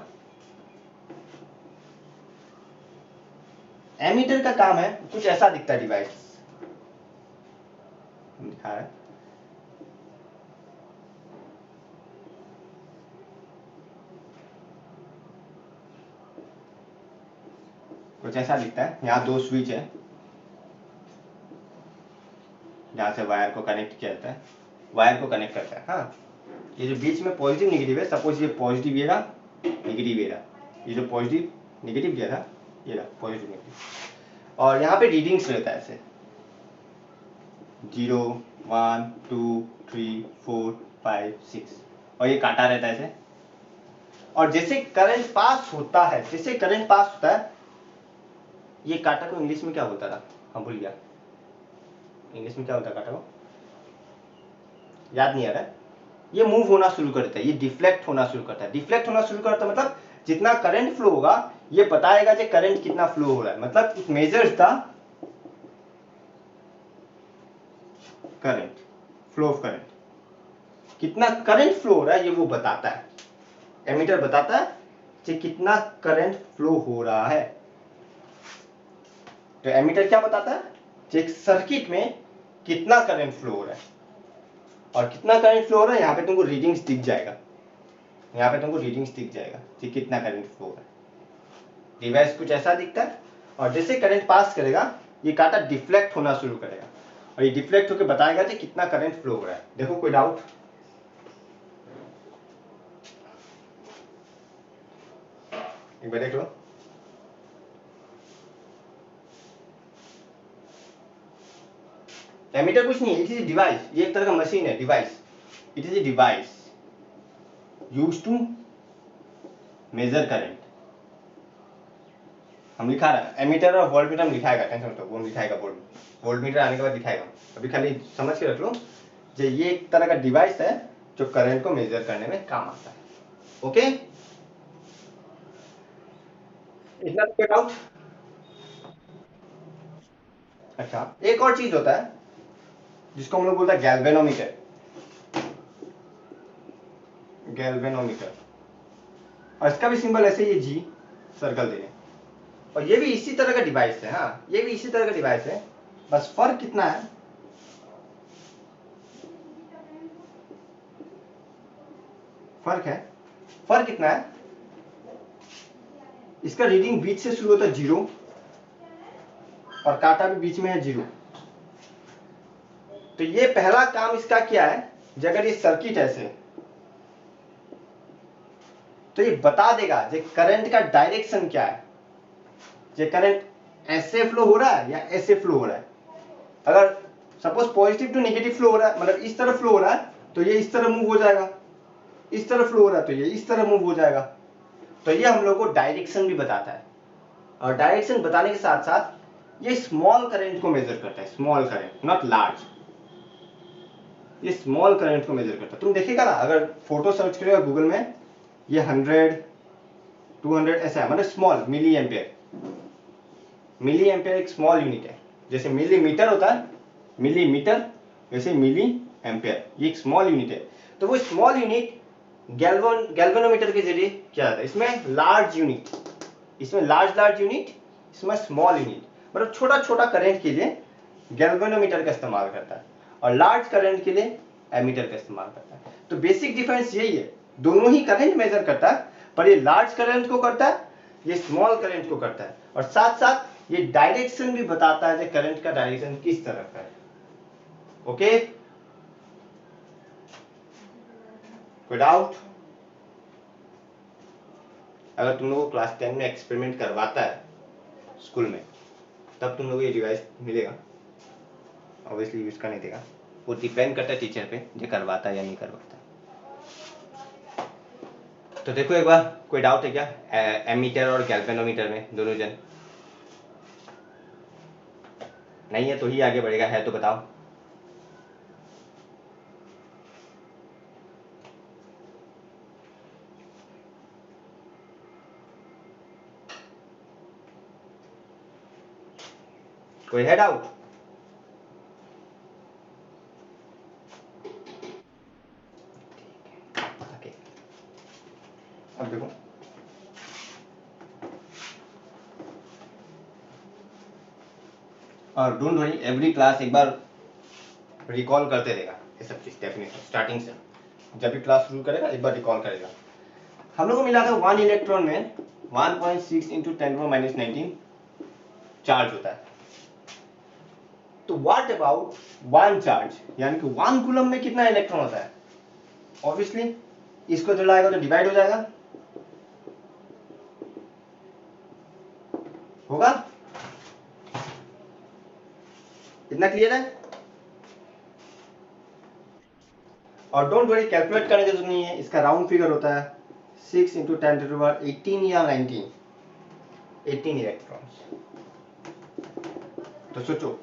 एमीटर का काम है, कुछ ऐसा दिखता है डिवाइस, दिखा है, कुछ ऐसा दिखता है। यहाँ दो स्विच है जहां से वायर को कनेक्ट किया जाता है, वायर को कनेक्ट करता है। हाँ, ये जो बीच में पॉजिटिव नेगेटिव है, सपोज ये पॉजिटिव ये रहा, नेगेटिव ये रहा, ये जो पॉजिटिव नेगेटिव क्या था, ये रहा पॉजिटिव नेगेटिव, और यहाँ पे रीडिंग्स रहता है ऐसे 0 1 2 3 4 5 6, और ये काटा रहता है ऐसे। और जैसे करंट पास होता है, जैसे करंट पास होता है, ये काटा को इंग्लिश में क्या बोलता था, हाँ भूल गया, इंग्लिश में क्या बोलता है काटा को, याद नहीं आ रहा है। ये मूव होना शुरू करता है, ये डिफ्लेक्ट होना शुरू करता है। डिफ्लेक्ट होना शुरू करता है मतलब जितना करंट फ्लो होगा ये बताएगा कि करंट कितना फ्लो हो रहा है, मतलब it measures the current, flow of current, कितना करंट फ्लो हो रहा है ये वो बताता है। एमीटर बताता है कि कितना करंट फ्लो हो रहा है। तो एमीटर क्या बताता है कि एक सर्किट में कितना करंट फ्लो हो रहा है, और कितना करंट फ्लो हो रहा है यहाँ पे तुमको रीडिंग्स दिख जाएगा, यहाँ पे तुमको रीडिंग्स दिख जाएगा कि कितना करंट फ्लो हो रहा है। डिवाइस कुछ ऐसा दिखता है, और जैसे करंट पास करेगा ये कांटा डिफ्लेक्ट होना शुरू करेगा, और ये डिफ्लेक्ट होकर बताएगा कि कितना करंट फ्लो हो रहा है। देखो कोई डाउट, एक बार देख लो। एमीटर कुछ नहीं है, इट इज ए डिवाइस, ये एक तरह का मशीन है, device. It is a device used to measure current. हम लिखा रहा है एमीटर और वोल्टमीटर हम लिखाएगा, टेंशन मत लो, वो लिखाएगा, वोल्टमीटर आने के बाद लिखाएगा, अभी खाली समझ के रख लो जो ये एक तरह का डिवाइस है जो करंट को मेजर करने में काम आता है। ओके, इतना तो डाउट। अच्छा, एक और चीज होता है जिसको हम लोग बोलते हैं गैल्वेनोमीटर। गैल्वेनोमीटर, और इसका भी सिंबल ऐसे ही जी सर्कल दे, और ये भी इसी तरह का डिवाइस है। हाँ, ये भी इसी तरह का डिवाइस है, बस फर्क कितना है, फर्क कितना है, इसका रीडिंग बीच से शुरू होता है 0, और कांटा भी बीच में है 0। तो ये पहला काम इसका क्या है, अगर ये सर्किट ऐसे, तो ये बता देगा जो करंट का डायरेक्शन क्या है, ये करंट ऐसे फ्लो हो रहा है या ऐसे फ्लो हो रहा है। अगर suppose positive to negative flow हो रहा है, मतलब इस तरफ फ्लो हो रहा है तो ये इस तरह मूव हो जाएगा, इस तरफ फ्लो हो रहा है तो ये इस तरह मूव हो जाएगा। तो ये हम लोग को डायरेक्शन भी बताता है, और डायरेक्शन बताने के साथ साथ ये स्मॉल करंट को मेजर करता है, स्मॉल करंट, नॉट लार्ज, ये स्मॉल करंट को मेजर करता है। तुम देखेगा ना, अगर फोटो सर्च करेगा गूगल में, ये 100 200 ऐसा है, मतलब small, milli ampere. Milli ampere एक स्मॉल यूनिट है, जैसे मिलीमीटर होता है, मिलीमीटर, वैसे मिली एम्पेयर ये एक स्मॉल यूनिट है। तो वो स्मॉल यूनिट गैल्वेनोमीटर के जरिए क्या होता है, इसमें लार्ज यूनिट, इसमें लार्ज यूनिट, इसमें स्मॉल यूनिट, मतलब छोटा छोटा करंट के लिए गैल्वेनोमीटर का इस्तेमाल करता है, और लार्ज करंट के लिए एमीटर का इस्तेमाल करता है। तो बेसिक डिफरेंस यही है, दोनों ही करंट मेजर करता है, पर ये लार्ज करंट को करता है, ये स्मॉल करंट को करता है, और साथ साथ ये डायरेक्शन भी बताता है कि करंट का डायरेक्शन किस तरफ है। ओके, कोई डाउट? अगर तुम लोगों को क्लास 10 में एक्सपेरिमेंट करवाता है स्कूल में, तब तुम लोगों को ये डिवाइस मिलेगा, ऑब्वियसली यूज करने देगा, वो डिपेंड करता है टीचर पे जो करवाता है या नहीं करवाता। तो देखो एक बार, कोई डाउट है क्या एमीटर और गैल्वेनोमीटर में, दोनों जन? नहीं है तो ही आगे बढ़ेगा, है तो बताओ। कोई है डाउट? ओके, अब देखो, और डोंट वरी, एवरी क्लास एक बार रिकॉल करते रहेगा ये सब चीज, डेफिनेटली स्टार्टिंग से, जब भी क्लास शुरू करेगा एक बार रिकॉल करेगा। हम लोग को मिला था 1 इलेक्ट्रॉन में 1.6 × 10⁻⁻19 चार्ज होता है। तो व्हाट अबाउट वन चार्ज, यानी कि 1 कूलम में कितना इलेक्ट्रॉन होता है? ऑब्वियसली इसको जो लाएगा तो डिवाइड हो जाएगा, होगा? इतना क्लियर है? और डोंट वरी, कैलकुलेट करने की जरूरत नहीं है, इसका राउंड फिगर होता है 6 × 10⁻18 या 19, 18 इलेक्ट्रॉन्स। तो सोचो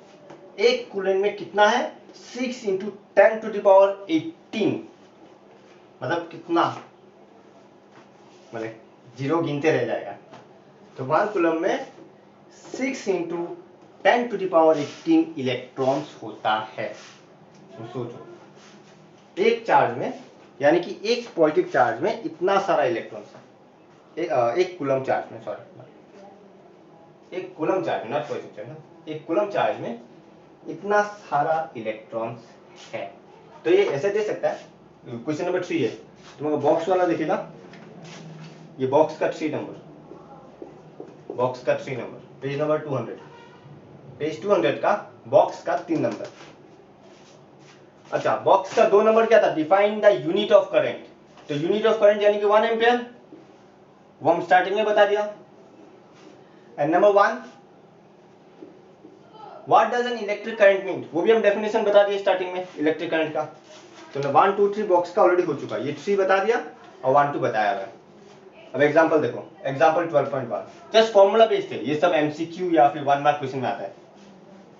एक कूलेंट में कितना है? 6 × 10⁻18, मतलब कितना, मतलब जीरो गिनते रह जाएगा। तो 1 कूलम में 6 × 10⁻18 इलेक्ट्रॉन्स होता है। तो सोचो एक चार्ज में, यानी कि एक पॉजिटिव चार्ज में इतना सारा इलेक्ट्रॉन्स है, एक कूलम चार्ज में, सॉरी, एक कूलम चार्ज में, नॉट पॉजिटिव चार्ज, एक कूलम चार्ज में इतना सारा इलेक्ट्रॉन्स है। तो ये ऐसे दे सकता है, क्वेश्चन नंबर 3 है, तुम्हारा बॉक्स वाला देखिएगा, ये बॉक्स का 3 नंबर, बॉक्स का 3 नंबर, पेज नंबर 200, पेज 200 का बॉक्स का 3 नंबर। अच्छा, बॉक्स का 2 नंबर क्या था? Define the unit of current. तो यूनिट ऑफ करंट यानी कि 1 एम्पियर, वो हम स्टार्टिंग में बता दिया। And number 1, what does an electric current mean, वो भी हम डेफिनेशन बता दिए स्टार्टिंग में इलेक्ट्रिक करंट का। तो 1 2 3 बॉक्स का ऑलरेडी हो चुका है, ये 3 बता दिया और 1 2 बताया हुआ है। अब एग्जांपल देखो, एग्जांपल 12.1, जस्ट फॉर्मूला बेस्ड है, ये सब एमसीक्यू या फिर 1 मार्क क्वेश्चन में आता है,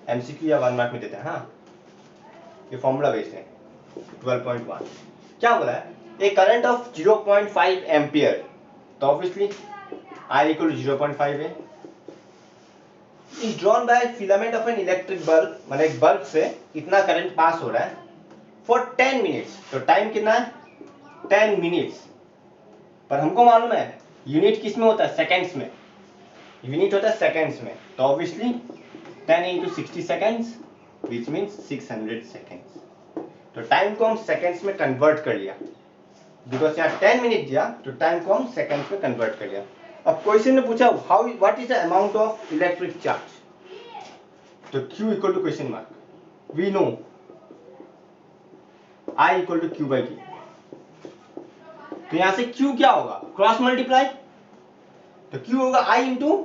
एमसीक्यू या 1 मार्क में देते हैं। हाँ, ये फॉर्मूला बेस्ड है। 12.1 क्या बोला है? ए करंट ऑफ 0.5 एम्पियर, तो ऑब्वियसली I = 0.5 है, is drawn by filament of an electric bulb, मतलब एक बल्ब से इतना करंट पास हो रहा है फॉर 10 मिनट्स। तो टाइम कितना है? 10 मिनट्स। पर हमको मालूम है यूनिट किस में होता है? सेकेंड्स में, यूनिट होता है सेकेंड्स में। तो obviously 10 × 60 seconds which means 600 seconds. तो टाइम को हम सेकेंड्स में कन्वर्ट कर लिया, बिकॉज यहाँ 10 मिनट दिया तो टाइम को हम सेकेंड्स में कन्वर्ट कर लिया। अब क्वेश्चन ने पूछा how, what is the amount of electric charge, तो Q = question mark, we know I = Q/T। तो यहां से Q क्या होगा? क्रॉस मल्टीप्लाई, तो Q होगा I ×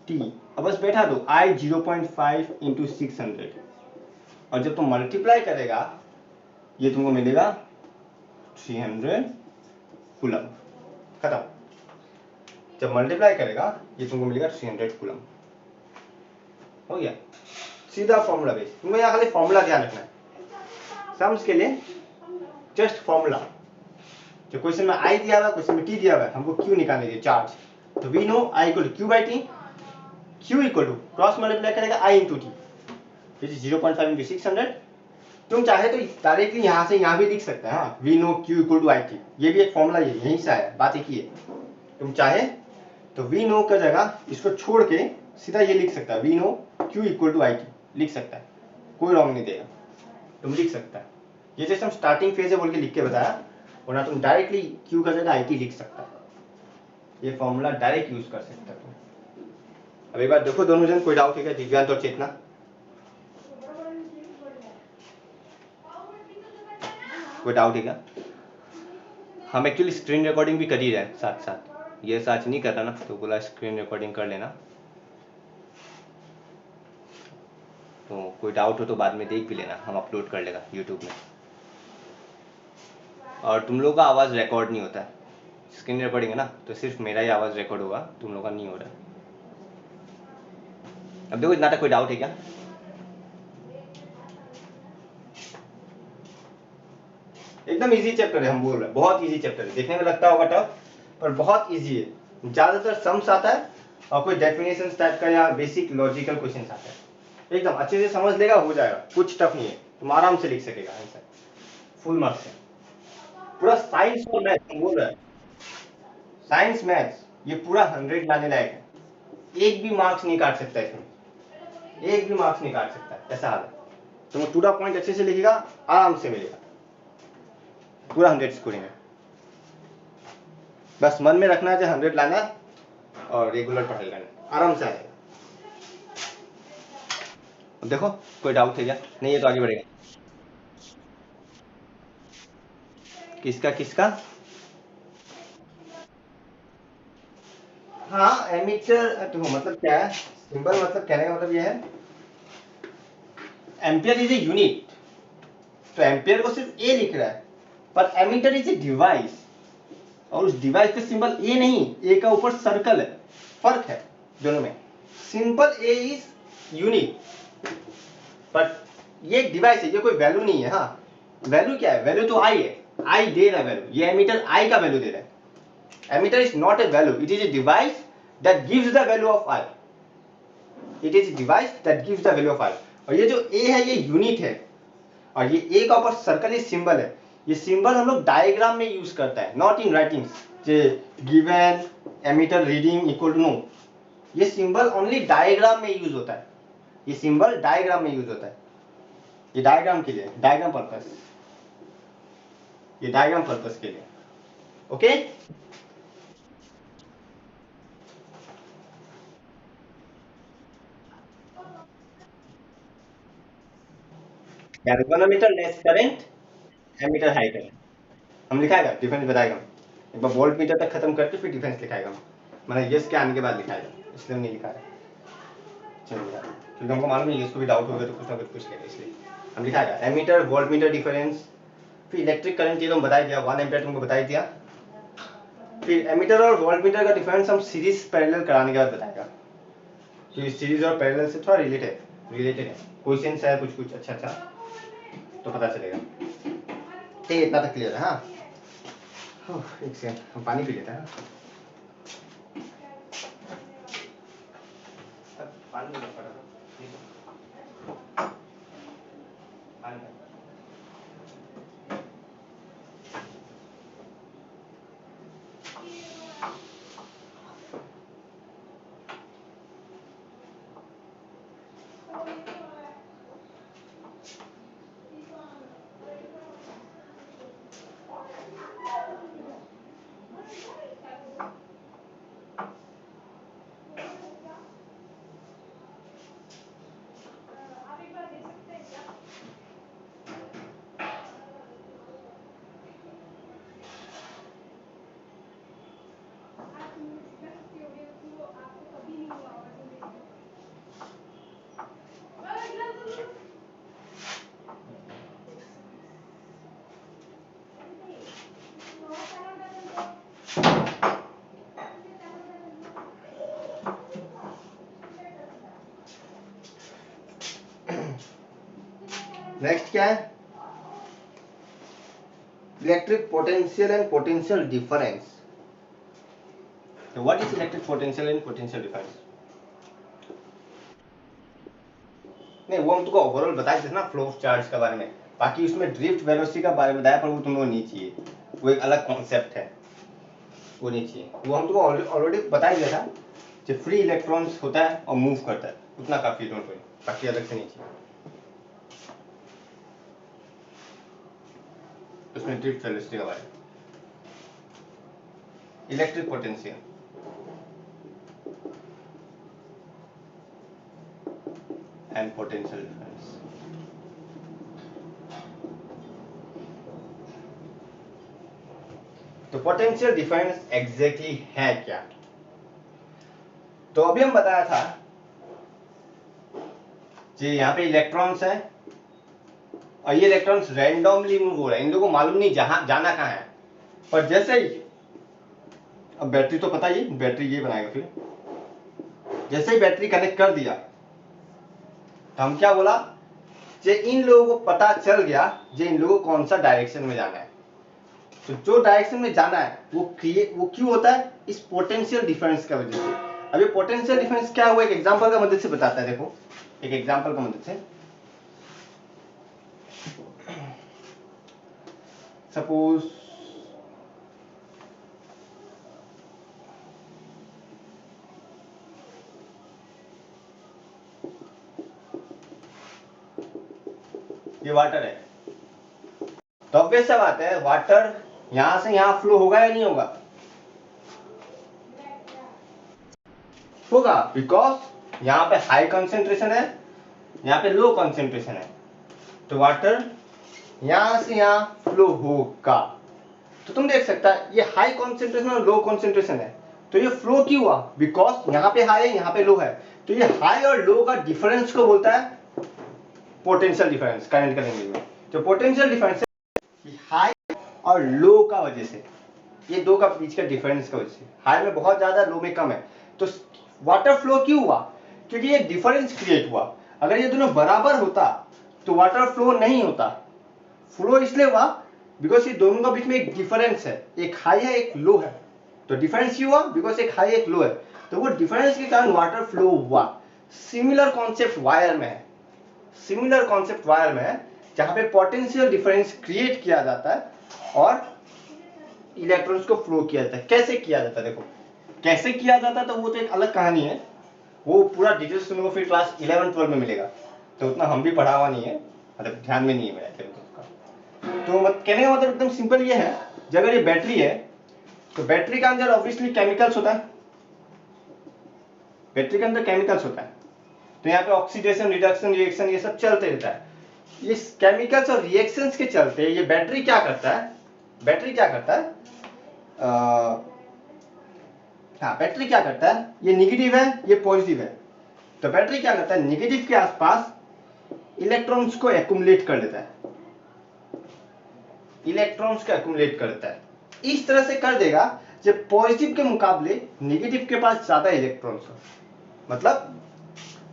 T। अब बस बैठा दो, I 0.5 × 600, और जब तुम मल्टीप्लाई करेगा ये तुमको मिलेगा 300 कूलम। खत्म। जब मल्टीप्लाई करेगा ये तुमको मिलेगा 300 कूलम। हो गया, सीधा फॉर्मूला बेस। तुमको यहाँ खाली फॉर्मूला ध्यान रखना है, सम्स के लिए जस्ट फॉर्मूला। जो क्वेश्चन में I दिया हुआ है, क्वेश्चन में T दिया हुआ है, हमको Q निकालने के चार्ज। तो we know I = Q/T, Q = cross multiply करेगा I × T, विच इज 0.5 × 600। तुम चाहे तो डायरेक्टली यहाँ से यहाँ भी लिख सकते हैं। हाँ, वी नो Q = IT, ये भी एक फॉर्मूला, ये यहीं से आया, बात एक ही है। तुम चाहे तो वी नो का जगह इसको छोड़ के सीधा ये लिख सकता है, वी नो Q = IT लिख सकता है, कोई रॉन्ग नहीं देगा, तुम लिख सकता है। ये जैसे हम स्टार्टिंग फेज है बोल के लिख के बताया, वरना तुम डायरेक्टली Q का जगह IT लिख सकता है, ये फॉर्मूला डायरेक्ट यूज कर सकता है तुम। अब एक बार देखो दोनों जन, कोई डाउट है क्या? दिव्यांत और चेतना, कोई डाउट है क्या? हम एक्चुअली स्क्रीन रिकॉर्डिंग भी कर ही रहे हैं साथ साथ, ये सच नहीं कर रहा ना, तो बोला स्क्रीन रिकॉर्डिंग कर लेना। तो कोई डाउट हो तो बाद में देख भी लेना, हम अपलोड कर लेगा यूट्यूब में। और तुम लोगों का आवाज़ रिकॉर्ड नहीं होता है, स्क्रीन रिकॉर्डिंग है ना, तो सिर्फ मेरा ही आवाज़ रिकॉर्ड होगा, तुम लोगों का नहीं हो रहा है। अब देखो, इतना तक कोई डाउट है क्या? एकदम इजी चैप्टर है, हम बोल रहे हैं बहुत इजी चैप्टर है, देखने में लगता होगा टफ, पर बहुत इजी है। ज़्यादातर सम्स आता है और कोई डेफिनेशन टाइप का या बेसिक लॉजिकल क्वेश्चन आता है, एकदम अच्छे से समझ लेगा, हो जाएगा, कुछ टफ नहीं है, तुम आराम से लिख सकेगा आंसर, फुल मार्क्स है। पूरा साइंस और मैथ्स बोल रहा है, साइंस मैथ्स ये पूरा 100 लाने लायक है, एक भी मार्क्स नहीं काट सकता इसमें, एक भी मार्क्स नहीं काट सकता, ऐसा हाल है। तुम पूरा पॉइंट अच्छे से लिखेगा, आराम से मिलेगा, पूरा 100 स्कोरिंग है। बस मन में रखना है 100 लाना और रेगुलर पढ़ाई करना, आराम से आएगा। अब देखो कोई डाउट है क्या? नहीं है तो आगे बढ़ेगा। किसका किसका? हाँ एमीटर देखो मतलब क्या है, सिंबल मतलब कहने का मतलब ये है एम्पियर इज ए यूनिट, तो एम्पियर को सिर्फ ए लिख रहा है, पर एमीटर इज ए डिवाइस, और उस डिवाइस का सिंबल ए नहीं, ए का ऊपर सर्कल है, फर्क है दोनों में। Simple A is unit, but ये डिवाइस है, ये कोई वैल्यू नहीं है। हाँ वैल्यू क्या है? वैल्यू तो आई है, आई दे रहा है वैल्यू, ये एमीटर आई का वैल्यू दे रहा है। Ammeter is not a value, it is a device that gives the value of I, it is a device that gives the value of I. और ये जो ए है ये यूनिट है, और ये ए का ऊपर सर्कल ही सिंबल है। ये सिंबल हम लोग डायग्राम में यूज करता है, नॉट इन राइटिंग्स, जे given ammeter reading equal to no. ये सिंबल ओनली डायग्राम में यूज होता है, ये सिंबल डायग्राम में यूज होता है, ये डायग्राम के लिए, डायग्राम पर्पस, ये डायग्राम पर्पस के लिए। Okay galvanometer less current, ammeter high current. हम लिखाएगा डिफरेंस बताएगा, एक बार वोल्ट मीटर तक खत्म करके फिर डिफरेंस लिखाएगा, मैंने यस के आने के बाद लिखाएगा, इसलिए नहीं लिखा है। चलिए क्योंकि हमको मालूम है इसको भी डाउट होगा तो कुछ ना कुछ पूछ लेगा, इसलिए हम लिखाएगा एमीटर वोल्ट मीटर डिफरेंस। फिर इलेक्ट्रिक करंट ये तो बता दिया, 1 एम्पीयर तुमको बता दिया। फिर एमीटर और वोल्ट मीटर का डिफरेंस हम सीरीज पैरेलल कराने के बाद बताएगा, क्योंकि सीरीज और पैरेलल से थोड़ा रिलेटेड है, क्वेश्चन है कुछ कुछ अच्छा अच्छा तो पता चलेगा। तो इतना तक क्लियर है। हाँ एक सेकंड हम पानी पी लेते हैं। पानी नेक्स्ट क्या है? Electric potential and potential difference. तो what is electric potential and potential difference? नहीं वो हम तुमको ओवरऑल बता देते ना फ्लो ऑफ चार्ज के बारे में, बाकी उसमें ड्रिफ्ट वेलोसिटी का बारे में बताया, पर वो तुम लोग नहीं चाहिए, वो एक अलग कॉन्सेप्ट है, वो नहीं चाहिए। वो हम तुमको ऑलरेडी बता ही दिया था, जो फ्री इलेक्ट्रॉन्स होता है और मूव करता है, उतना काफी, डोंट वरी, बाकी अलग से नहीं चाहिए। उसमें ड्रिफ्ट वेलोसिटी का बारे में, electric potential and potential difference. तो पोटेंशियल डिफरेंस एग्जैक्टली है क्या? तो अभी हम बताया था कि यहाँ पे इलेक्ट्रॉन्स हैं और ये इलेक्ट्रॉन्स रैंडमली मूव हो रहे हैं, इन लोगों को मालूम नहीं जहां जाना कहाँ है, पर जैसे ही, अब बैटरी तो पता ही, बैटरी ये बनाएगा, फिर जैसे ही बैटरी कनेक्ट कर दिया तो हम क्या बोला, जे इन लोगों को पता चल गया जे इन लोगों को कौन सा डायरेक्शन में जाना है। तो जो डायरेक्शन में जाना है वो क्यों होता है? इस पोटेंशियल डिफरेंस का वजह से। अब ये पोटेंशियल डिफरेंस क्या हुआ, एक एग्जांपल का मदद से बताता है। देखो एक एग्जांपल का मदद से, सपोज ये वाटर है, तो ऑब्वियस सा बात है वाटर यहां से यहां फ्लो होगा या नहीं होगा? होगा, बिकॉज यहां पे हाई कंसेंट्रेशन है यहाँ पे लो कॉन्सेंट्रेशन है, तो वाटर यहां से यहां फ्लो होगा। तो तुम देख सकता है ये हाई कॉन्सेंट्रेशन और लो कॉन्सेंट्रेशन है, तो ये फ्लो क्यों हुआ? बिकॉज यहाँ पे हाई है, यहाँ पे लो है, तो ये हाई और लो का डिफरेंस को बोलता है पोटेंशियल डिफरेंस करंट का लैंग्वेज में। जो पोटेंशियल डिफरेंस है हाई और लो का वजह से, ये दो का बीच का डिफरेंस का वजह से, हाई में बहुत ज्यादा, लो में कम है, तो वाटर फ्लो क्यों हुआ? क्योंकि ये डिफरेंस क्रिएट हुआ। अगर ये दोनों बराबर होता तो वाटर फ्लो नहीं होता। फ्लो इसलिए हुआ बिकॉज ये दोनों का बीच में एक डिफरेंस है, एक हाई है एक लो है, तो डिफरेंस क्यों हुआ? बिकॉज एक हाई एक लो है, तो वो डिफरेंस के कारण वाटर फ्लो हुआ। सिमिलर कॉन्सेप्ट वायर में है, सिमिलर कॉन्सेप्ट वायर में है, जहां पे पोटेंशियल डिफरेंस क्रिएट किया जाता है और इलेक्ट्रॉन्स को फ्लो किया जाता है। कैसे किया जाता है? देखो कैसे किया जाता है तो वो तो एक अलग कहानी है, वो पूरा डिटेल्स तुमको फिर क्लास 11-12 में मिलेगा, तो उतना हम भी पढ़ा हुआ नहीं है, मतलब ध्यान में नहीं है मेरा का। तो कहने का मतलब एकदम सिंपल ये है, जब अगर ये बैटरी है तो बैटरी के अंदर ऑब्वियसली केमिकल्स होता है, बैटरी के अंदर केमिकल्स होता है, तो यहाँ पे ऑक्सीडेशन रिडक्शन रिएक्शन ये सब चलते रहता है। इस केमिकल्स और रिएक्शंस के चलते ये बैटरी क्या करता है, बैटरी क्या करता है, हाँ बैटरी क्या करता है, ये निगेटिव है ये पॉजिटिव है, तो बैटरी क्या करता है निगेटिव के आसपास इलेक्ट्रॉन्स को एक्युमुलेट कर लेता है, इलेक्ट्रॉन्स को एक्युमुलेट कर लेता है। इस तरह से कर देगा जब पॉजिटिव के मुकाबले निगेटिव के पास ज्यादा इलेक्ट्रॉन्स हो, मतलब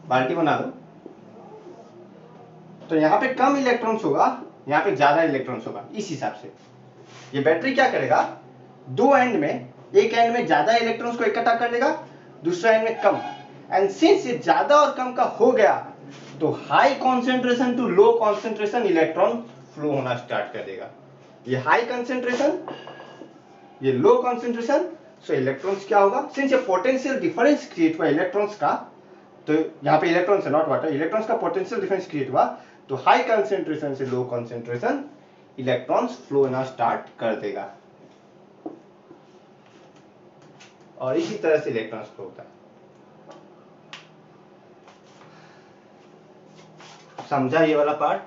बाल्टी बना दो तो यहाँ पे कम इलेक्ट्रॉन्स होगा, यहाँ पे ज्यादा इलेक्ट्रॉन्स होगा। इस हिसाब से ये बैटरी क्या करेगा, दो एंड में, एक एंड में ज्यादा इलेक्ट्रॉन्स को इकट्ठा कर लेगा, दूसरा एंड में कम, एंड सिंस ये ज्यादा और कम का हो गया तो high concentration to low concentration electron flow होना स्टार्ट कर देगा। ये हाई कॉन्सेंट्रेशन ये लो कॉन्सेंट्रेशन, सो इलेक्ट्रॉन्स क्या होगा, सिंस ये पोटेंशियल डिफरेंस क्रिएट हुआ इलेक्ट्रॉन्स का, तो यहाँ पे इलेक्ट्रॉन्स है नॉट वाटर, इलेक्ट्रॉन्स का पोटेंशियल डिफरेंस क्रिएट हुआ, तो हाई कॉन्सेंट्रेशन से लो कॉन्सेंट्रेशन इलेक्ट्रॉन्स फ्लो होना स्टार्ट कर देगा, और इसी तरह से इलेक्ट्रॉन्स फ्लो होता है। समझा ये वाला पार्ट?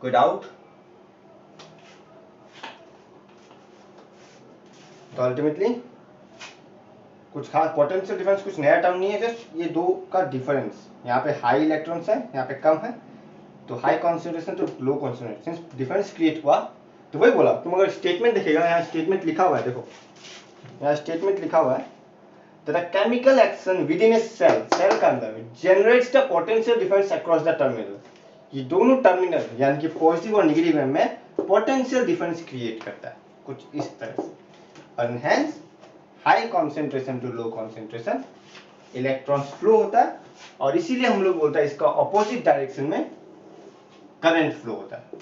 कोई डाउट? तो अल्टीमेटली कुछ खास पोटेंशियल डिफरेंस कुछ नया टर्म नहीं है, जस्ट ये दो का डिफरेंस, यहाँ पे हाई इलेक्ट्रॉन्स है यहाँ पे कम है, तो हाई कॉन्सेंट्रेशन तो लो कॉन्सेंट्रेशन डिफरेंस क्रिएट हुआ, तो वही बोला। तुम अगर स्टेटमेंट देखेगा, यहाँ स्टेटमेंट लिखा हुआ है, देखो यहाँ स्टेटमेंट लिखा हुआ है, the chemical action within a cell, cell का अंदर generates the potential difference across the terminal, ये दोनों टर्मिनल यानी कि पॉजिटिव और नेगेटिव में पोटेंशियल डिफरेंस क्रिएट करता है कुछ इस तरह से, और hence high concentration to low concentration electrons flow होता है, और इसीलिए हम लोग बोलते हैं इसका ऑपोजिट डायरेक्शन में करंट फ्लो होता है।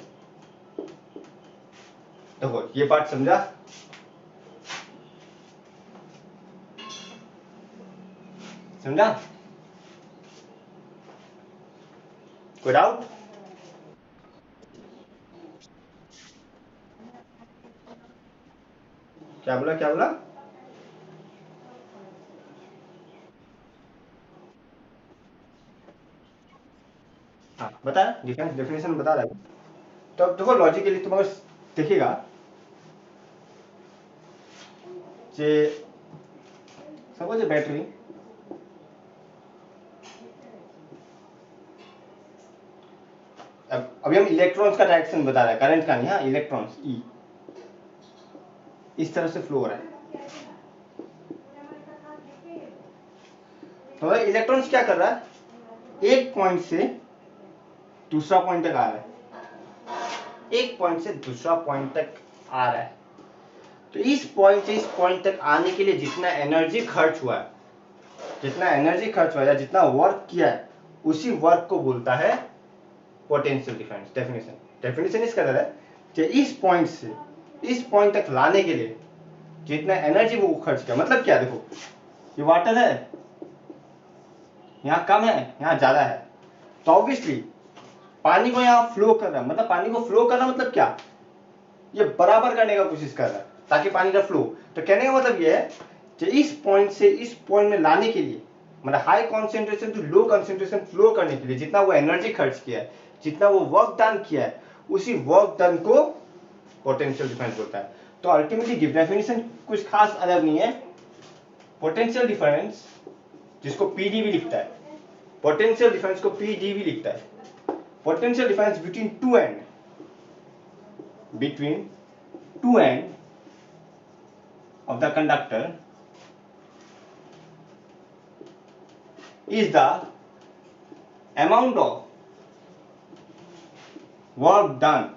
देखो ये पार्ट समझा? समझा? कोई डाउट? क्या बोला क्या बोला? हाँ बता, डिफरेंस डेफिनेशन बता रहा है। तो अब देखो लॉजिकली तुम अगर देखिएगा जे सपोज बैटरी, अब अभी हम इलेक्ट्रॉन्स का डायरेक्शन बता रहे हैं, करंट का नहीं, हाँ इलेक्ट्रॉन्स ई इस तरह से फ्लो हो रहा है, तो इलेक्ट्रॉन्स क्या कर रहा है, एक पॉइंट से दूसरा पॉइंट तक आ रहा है, एक पॉइंट से दूसरा पॉइंट तक आ रहा है, तो इस पॉइंट से इस पॉइंट तक आने के लिए जितना एनर्जी खर्च हुआ है, जितना एनर्जी खर्च हुआ है या जितना वर्क किया है, उसी वर्क को बोलता है पोटेंशियल डिफरेंस। डेफिनेशन इस कदर है कि इस पॉइंट से इस पॉइंट तक लाने के लिए जितना एनर्जी वो खर्च किया, मतलब क्या, देखो ये वाटर है, यहाँ कम है यहाँ ज्यादा है, तो ऑब्वियसली पानी को यहाँ फ्लो कर रहा है, मतलब पानी को फ्लो करना मतलब क्या, ये बराबर करने का कोशिश कर रहा है ताकि पानी का फ्लो। तो कहने का मतलब ये है कि इस पॉइंट से इस पॉइंट में लाने के लिए, मतलब high concentration to low concentration flow करने के लिए जितना वो एनर्जी खर्च किया है, जितना वो वर्क डन किया है, उसी वर्क डन को पोटेंशियल डिफरेंस बोलता है। तो अल्टीमेटली डेफिनेशन कुछ खास अलग नहीं है। पोटेंशियल डिफरेंस जिसको पीडीवी लिखता है, पोटेंशियल डिफरेंस को पीडीवी लिखता है, potential difference between two and of the conductor is the amount of work done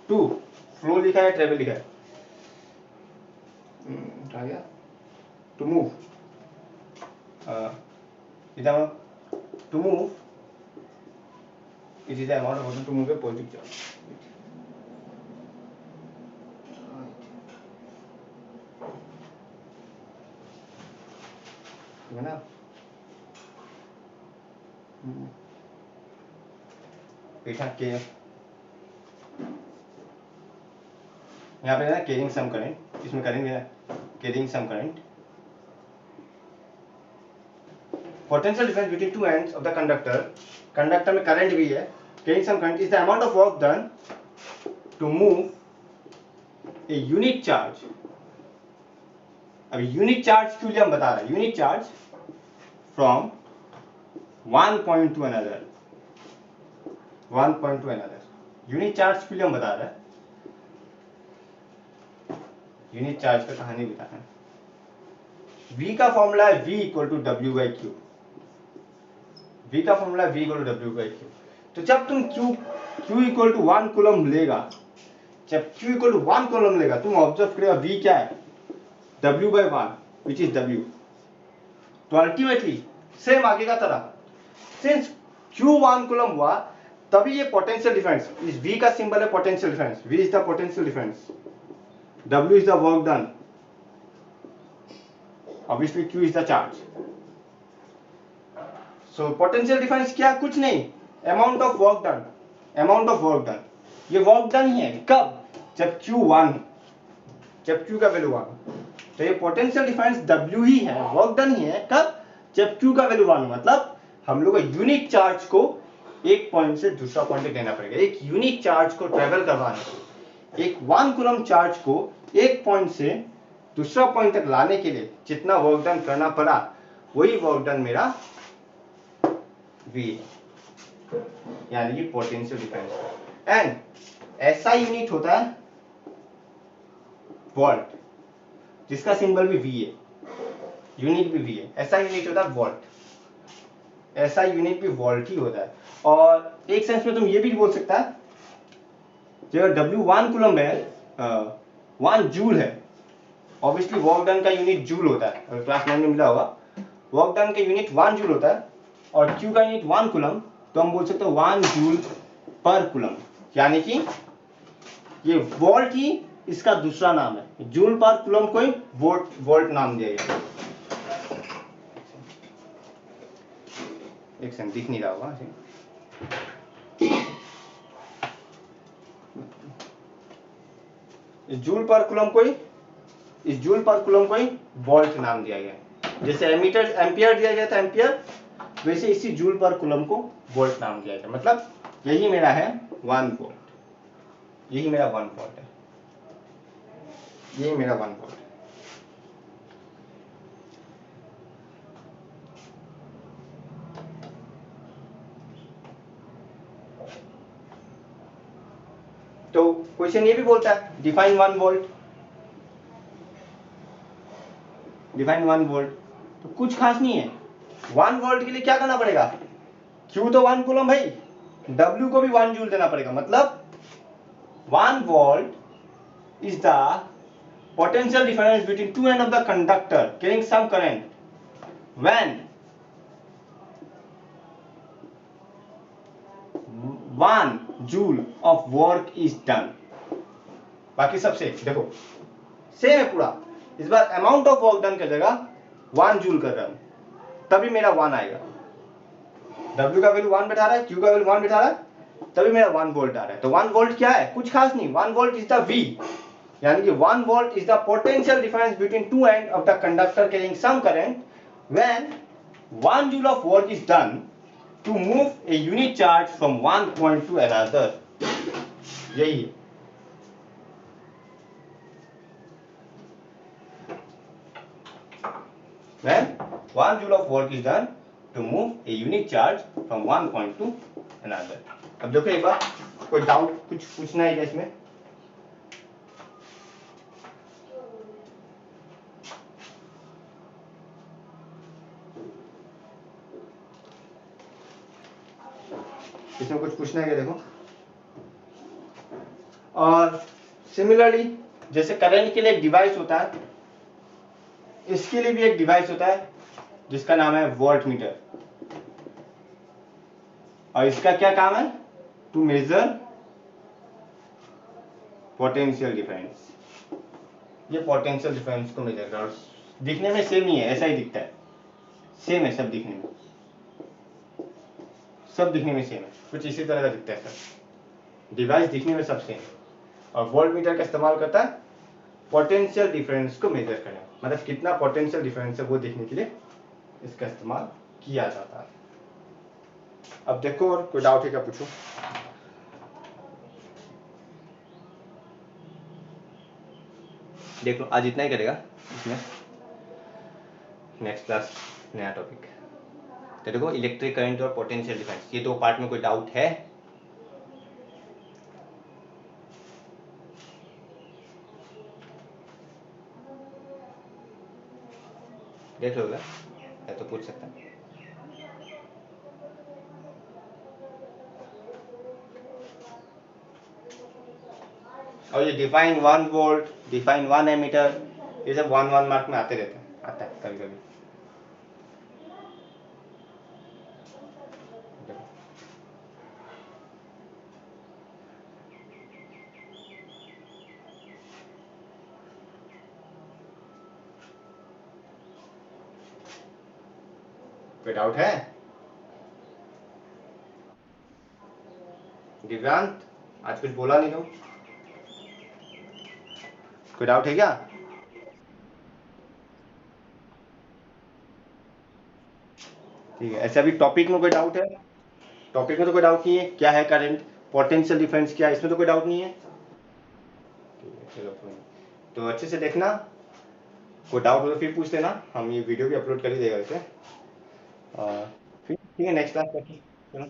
to flow लिखा है, travel लिखा है, आ गया to move इधर to move it is the amount of work to move a positive charge। है ना, बेटा के यहाँ पे ना कैरिंग सम करंट, इसमें करेंगे ना carrying some current, potential difference between two ends of the conductor, conductor में करंट भी है, carrying some current is the amount of work done to move a unit charge. अब यूनिट चार्ज क्यों हम बता रहे हैं, unit charge from one point to another, unit charge के लिए हम बता रहे हैं, यूनिट चार्ज का कहानी बता रहे हैं। V का फॉर्मूला है V equal to W by Q, V का फॉर्मूला है V equal to W by Q. तो जब तुम Q इक्वल टू 1 कूलम लेगा, जब Q इक्वल टू 1 कूलम लेगा, तुम ऑब्जर्व करेगा V क्या है, W by 1 which is W। तो अल्टीमेटली सेम आगे का तरह, सिंस Q 1 कूलम हुआ तभी ये पोटेंशियल डिफरेंस, इस V का सिंबल है potential difference, V is the potential difference, W is the work done, obviously Q is the charge। So potential difference क्या, कुछ नहीं, amount of work done, ये work done ही है, कब, जब Q1, जब Q का वैल्यू 1, तो ये पोटेंशियल डिफरेंस W ही है, वर्क डन ही है, कब, जब Q का वैल्यू 1, मतलब हम लोग को यूनिट चार्ज को एक पॉइंट से दूसरा पॉइंट तक लेना पड़ेगा, एक यूनिट चार्ज को ट्रेवल करवाना, एक 1 कूलम चार्ज को एक पॉइंट से दूसरा पॉइंट तक लाने के लिए जितना वर्क डन करना पड़ा, वही वर्क डन मेरा V है, यानी कि पोटेंशियल डिफरेंस। एंड ऐसा यूनिट होता है वोल्ट, जिसका सिंबल भी V है, यूनिट भी V है, ऐसा यूनिट होता है वोल्ट, ऐसा यूनिट भी वोल्ट ही होता है। और एक सेंस में तुम ये भी बोल सकता है, जब W 1 कूलम है, 1 जूल है, ऑब्वियसली वर्क डन का यूनिट जूल होता है, और क्लास 9 में मिला होगा, वर्क डन का यूनिट 1 जूल होता है, और Q का यूनिट 1 कूलम, तो हम बोल सकते हैं 1 जूल पर कूलम, यानी कि ये वोल्ट ही इसका दूसरा नाम है, जूल पर कूलम को ही वोल्ट नाम दिया गया। एक सेकंड, दिख नहीं रहा होगा, जूल पर कूलम को ही, इस जूल पर कूलम को ही वोल्ट नाम दिया गया। जैसे एमीटर एम्पियर दिया गया था एम्पियर, वैसे इसी जूल पर कूलम को वोल्ट नाम दिया गया। मतलब यही मेरा है 1 वोल्ट, यही मेरा 1 वोल्ट है, यही मेरा 1 वोल्ट है। तो क्वेश्चन ये भी बोलता है डिफाइन 1 वोल्ट, डिफाइन 1 वोल्ट, तो कुछ खास नहीं है। 1 वोल्ट के लिए क्या करना पड़ेगा, Q तो 1 कूलम भाई, W को भी 1 जूल देना पड़ेगा, मतलब 1 volt is the potential difference between two end of the conductor carrying some current when 1 joule of work is done. बाकी सबसे देखो सेम है पूरा, इस बार अमाउंट ऑफ वर्क डन की जगह 1 जूल कर रहा हूं, तभी मेरा 1 आएगा। W का वैल्यू 1 बैठा रहा है, Q का वैल्यू 1 बैठा रहा है, तभी मेरा 1 वोल्ट आ रहा है। तो 1 वोल्ट क्या है, कुछ खास नहीं, 1 वोल्ट इज द V, यानी कि 1 volt is the potential difference between two end of the conductor carrying some current when 1 joule of work is done to move a unit charge from one point to another। यही है। When 1 joule of work is done to move a unit charge from one point to another। अब देखो एक बार, कोई doubt कुछ पूछना है क्या इसमें? इसमें कुछ पूछना है क्या? देखो, और सिमिलरली जैसे करंट के लिए एक डिवाइस होता है, इसके लिए भी एक डिवाइस होता है जिसका नाम है वोल्ट मीटर, और इसका क्या काम है? To measure potential difference. ये पोटेंशियल डिफरेंस को मेजर कर, और दिखने में सेम ही है, ऐसा ही दिखता है, सेम है सब दिखने में, सब दिखने में सेम है, कुछ इसी तरह का दिखता है सब, डिवाइस दिखने में सब सेम है। और वोल्ट मीटर का इस्तेमाल करता है पोटेंशियल डिफरेंस को मेजर करने, मतलब कितना पोटेंशियल डिफरेंस है वो देखने के लिए इसका इस्तेमाल किया जाता है। अब देखो, और कोई डाउट है क्या, पूछो। देख लो, आज इतना ही करेगा इसमें, नेक्स्ट क्लास नया टॉपिक। तो देखो, इलेक्ट्रिक करंट और पोटेंशियल डिफरेंस, ये दो पार्ट में कोई डाउट है? देख लो, है तो पूछ सकता है। और ये डिफाइन 1 वोल्ट, डिफाइन 1 एमीटर, ये सब 1 मार्क में आते रहते हैं, आता है कभी कभी। कोई डाउट है? दिव्यांत, आज कुछ बोला नहीं तुम, कोई डाउट है क्या? ठीक है, ऐसे अभी टॉपिक में कोई डाउट है? टॉपिक में तो कोई डाउट नहीं है, क्या है करंट, पोटेंशियल डिफरेंस क्या है, इसमें तो कोई डाउट नहीं है। ठीक है, चलो तो अच्छे से देखना, कोई डाउट हो तो फिर पूछ लेना, हम ये वीडियो भी अपलोड कर ही देगा वैसे। फिर ठीक है, नेक्स्ट क्लास, चलो।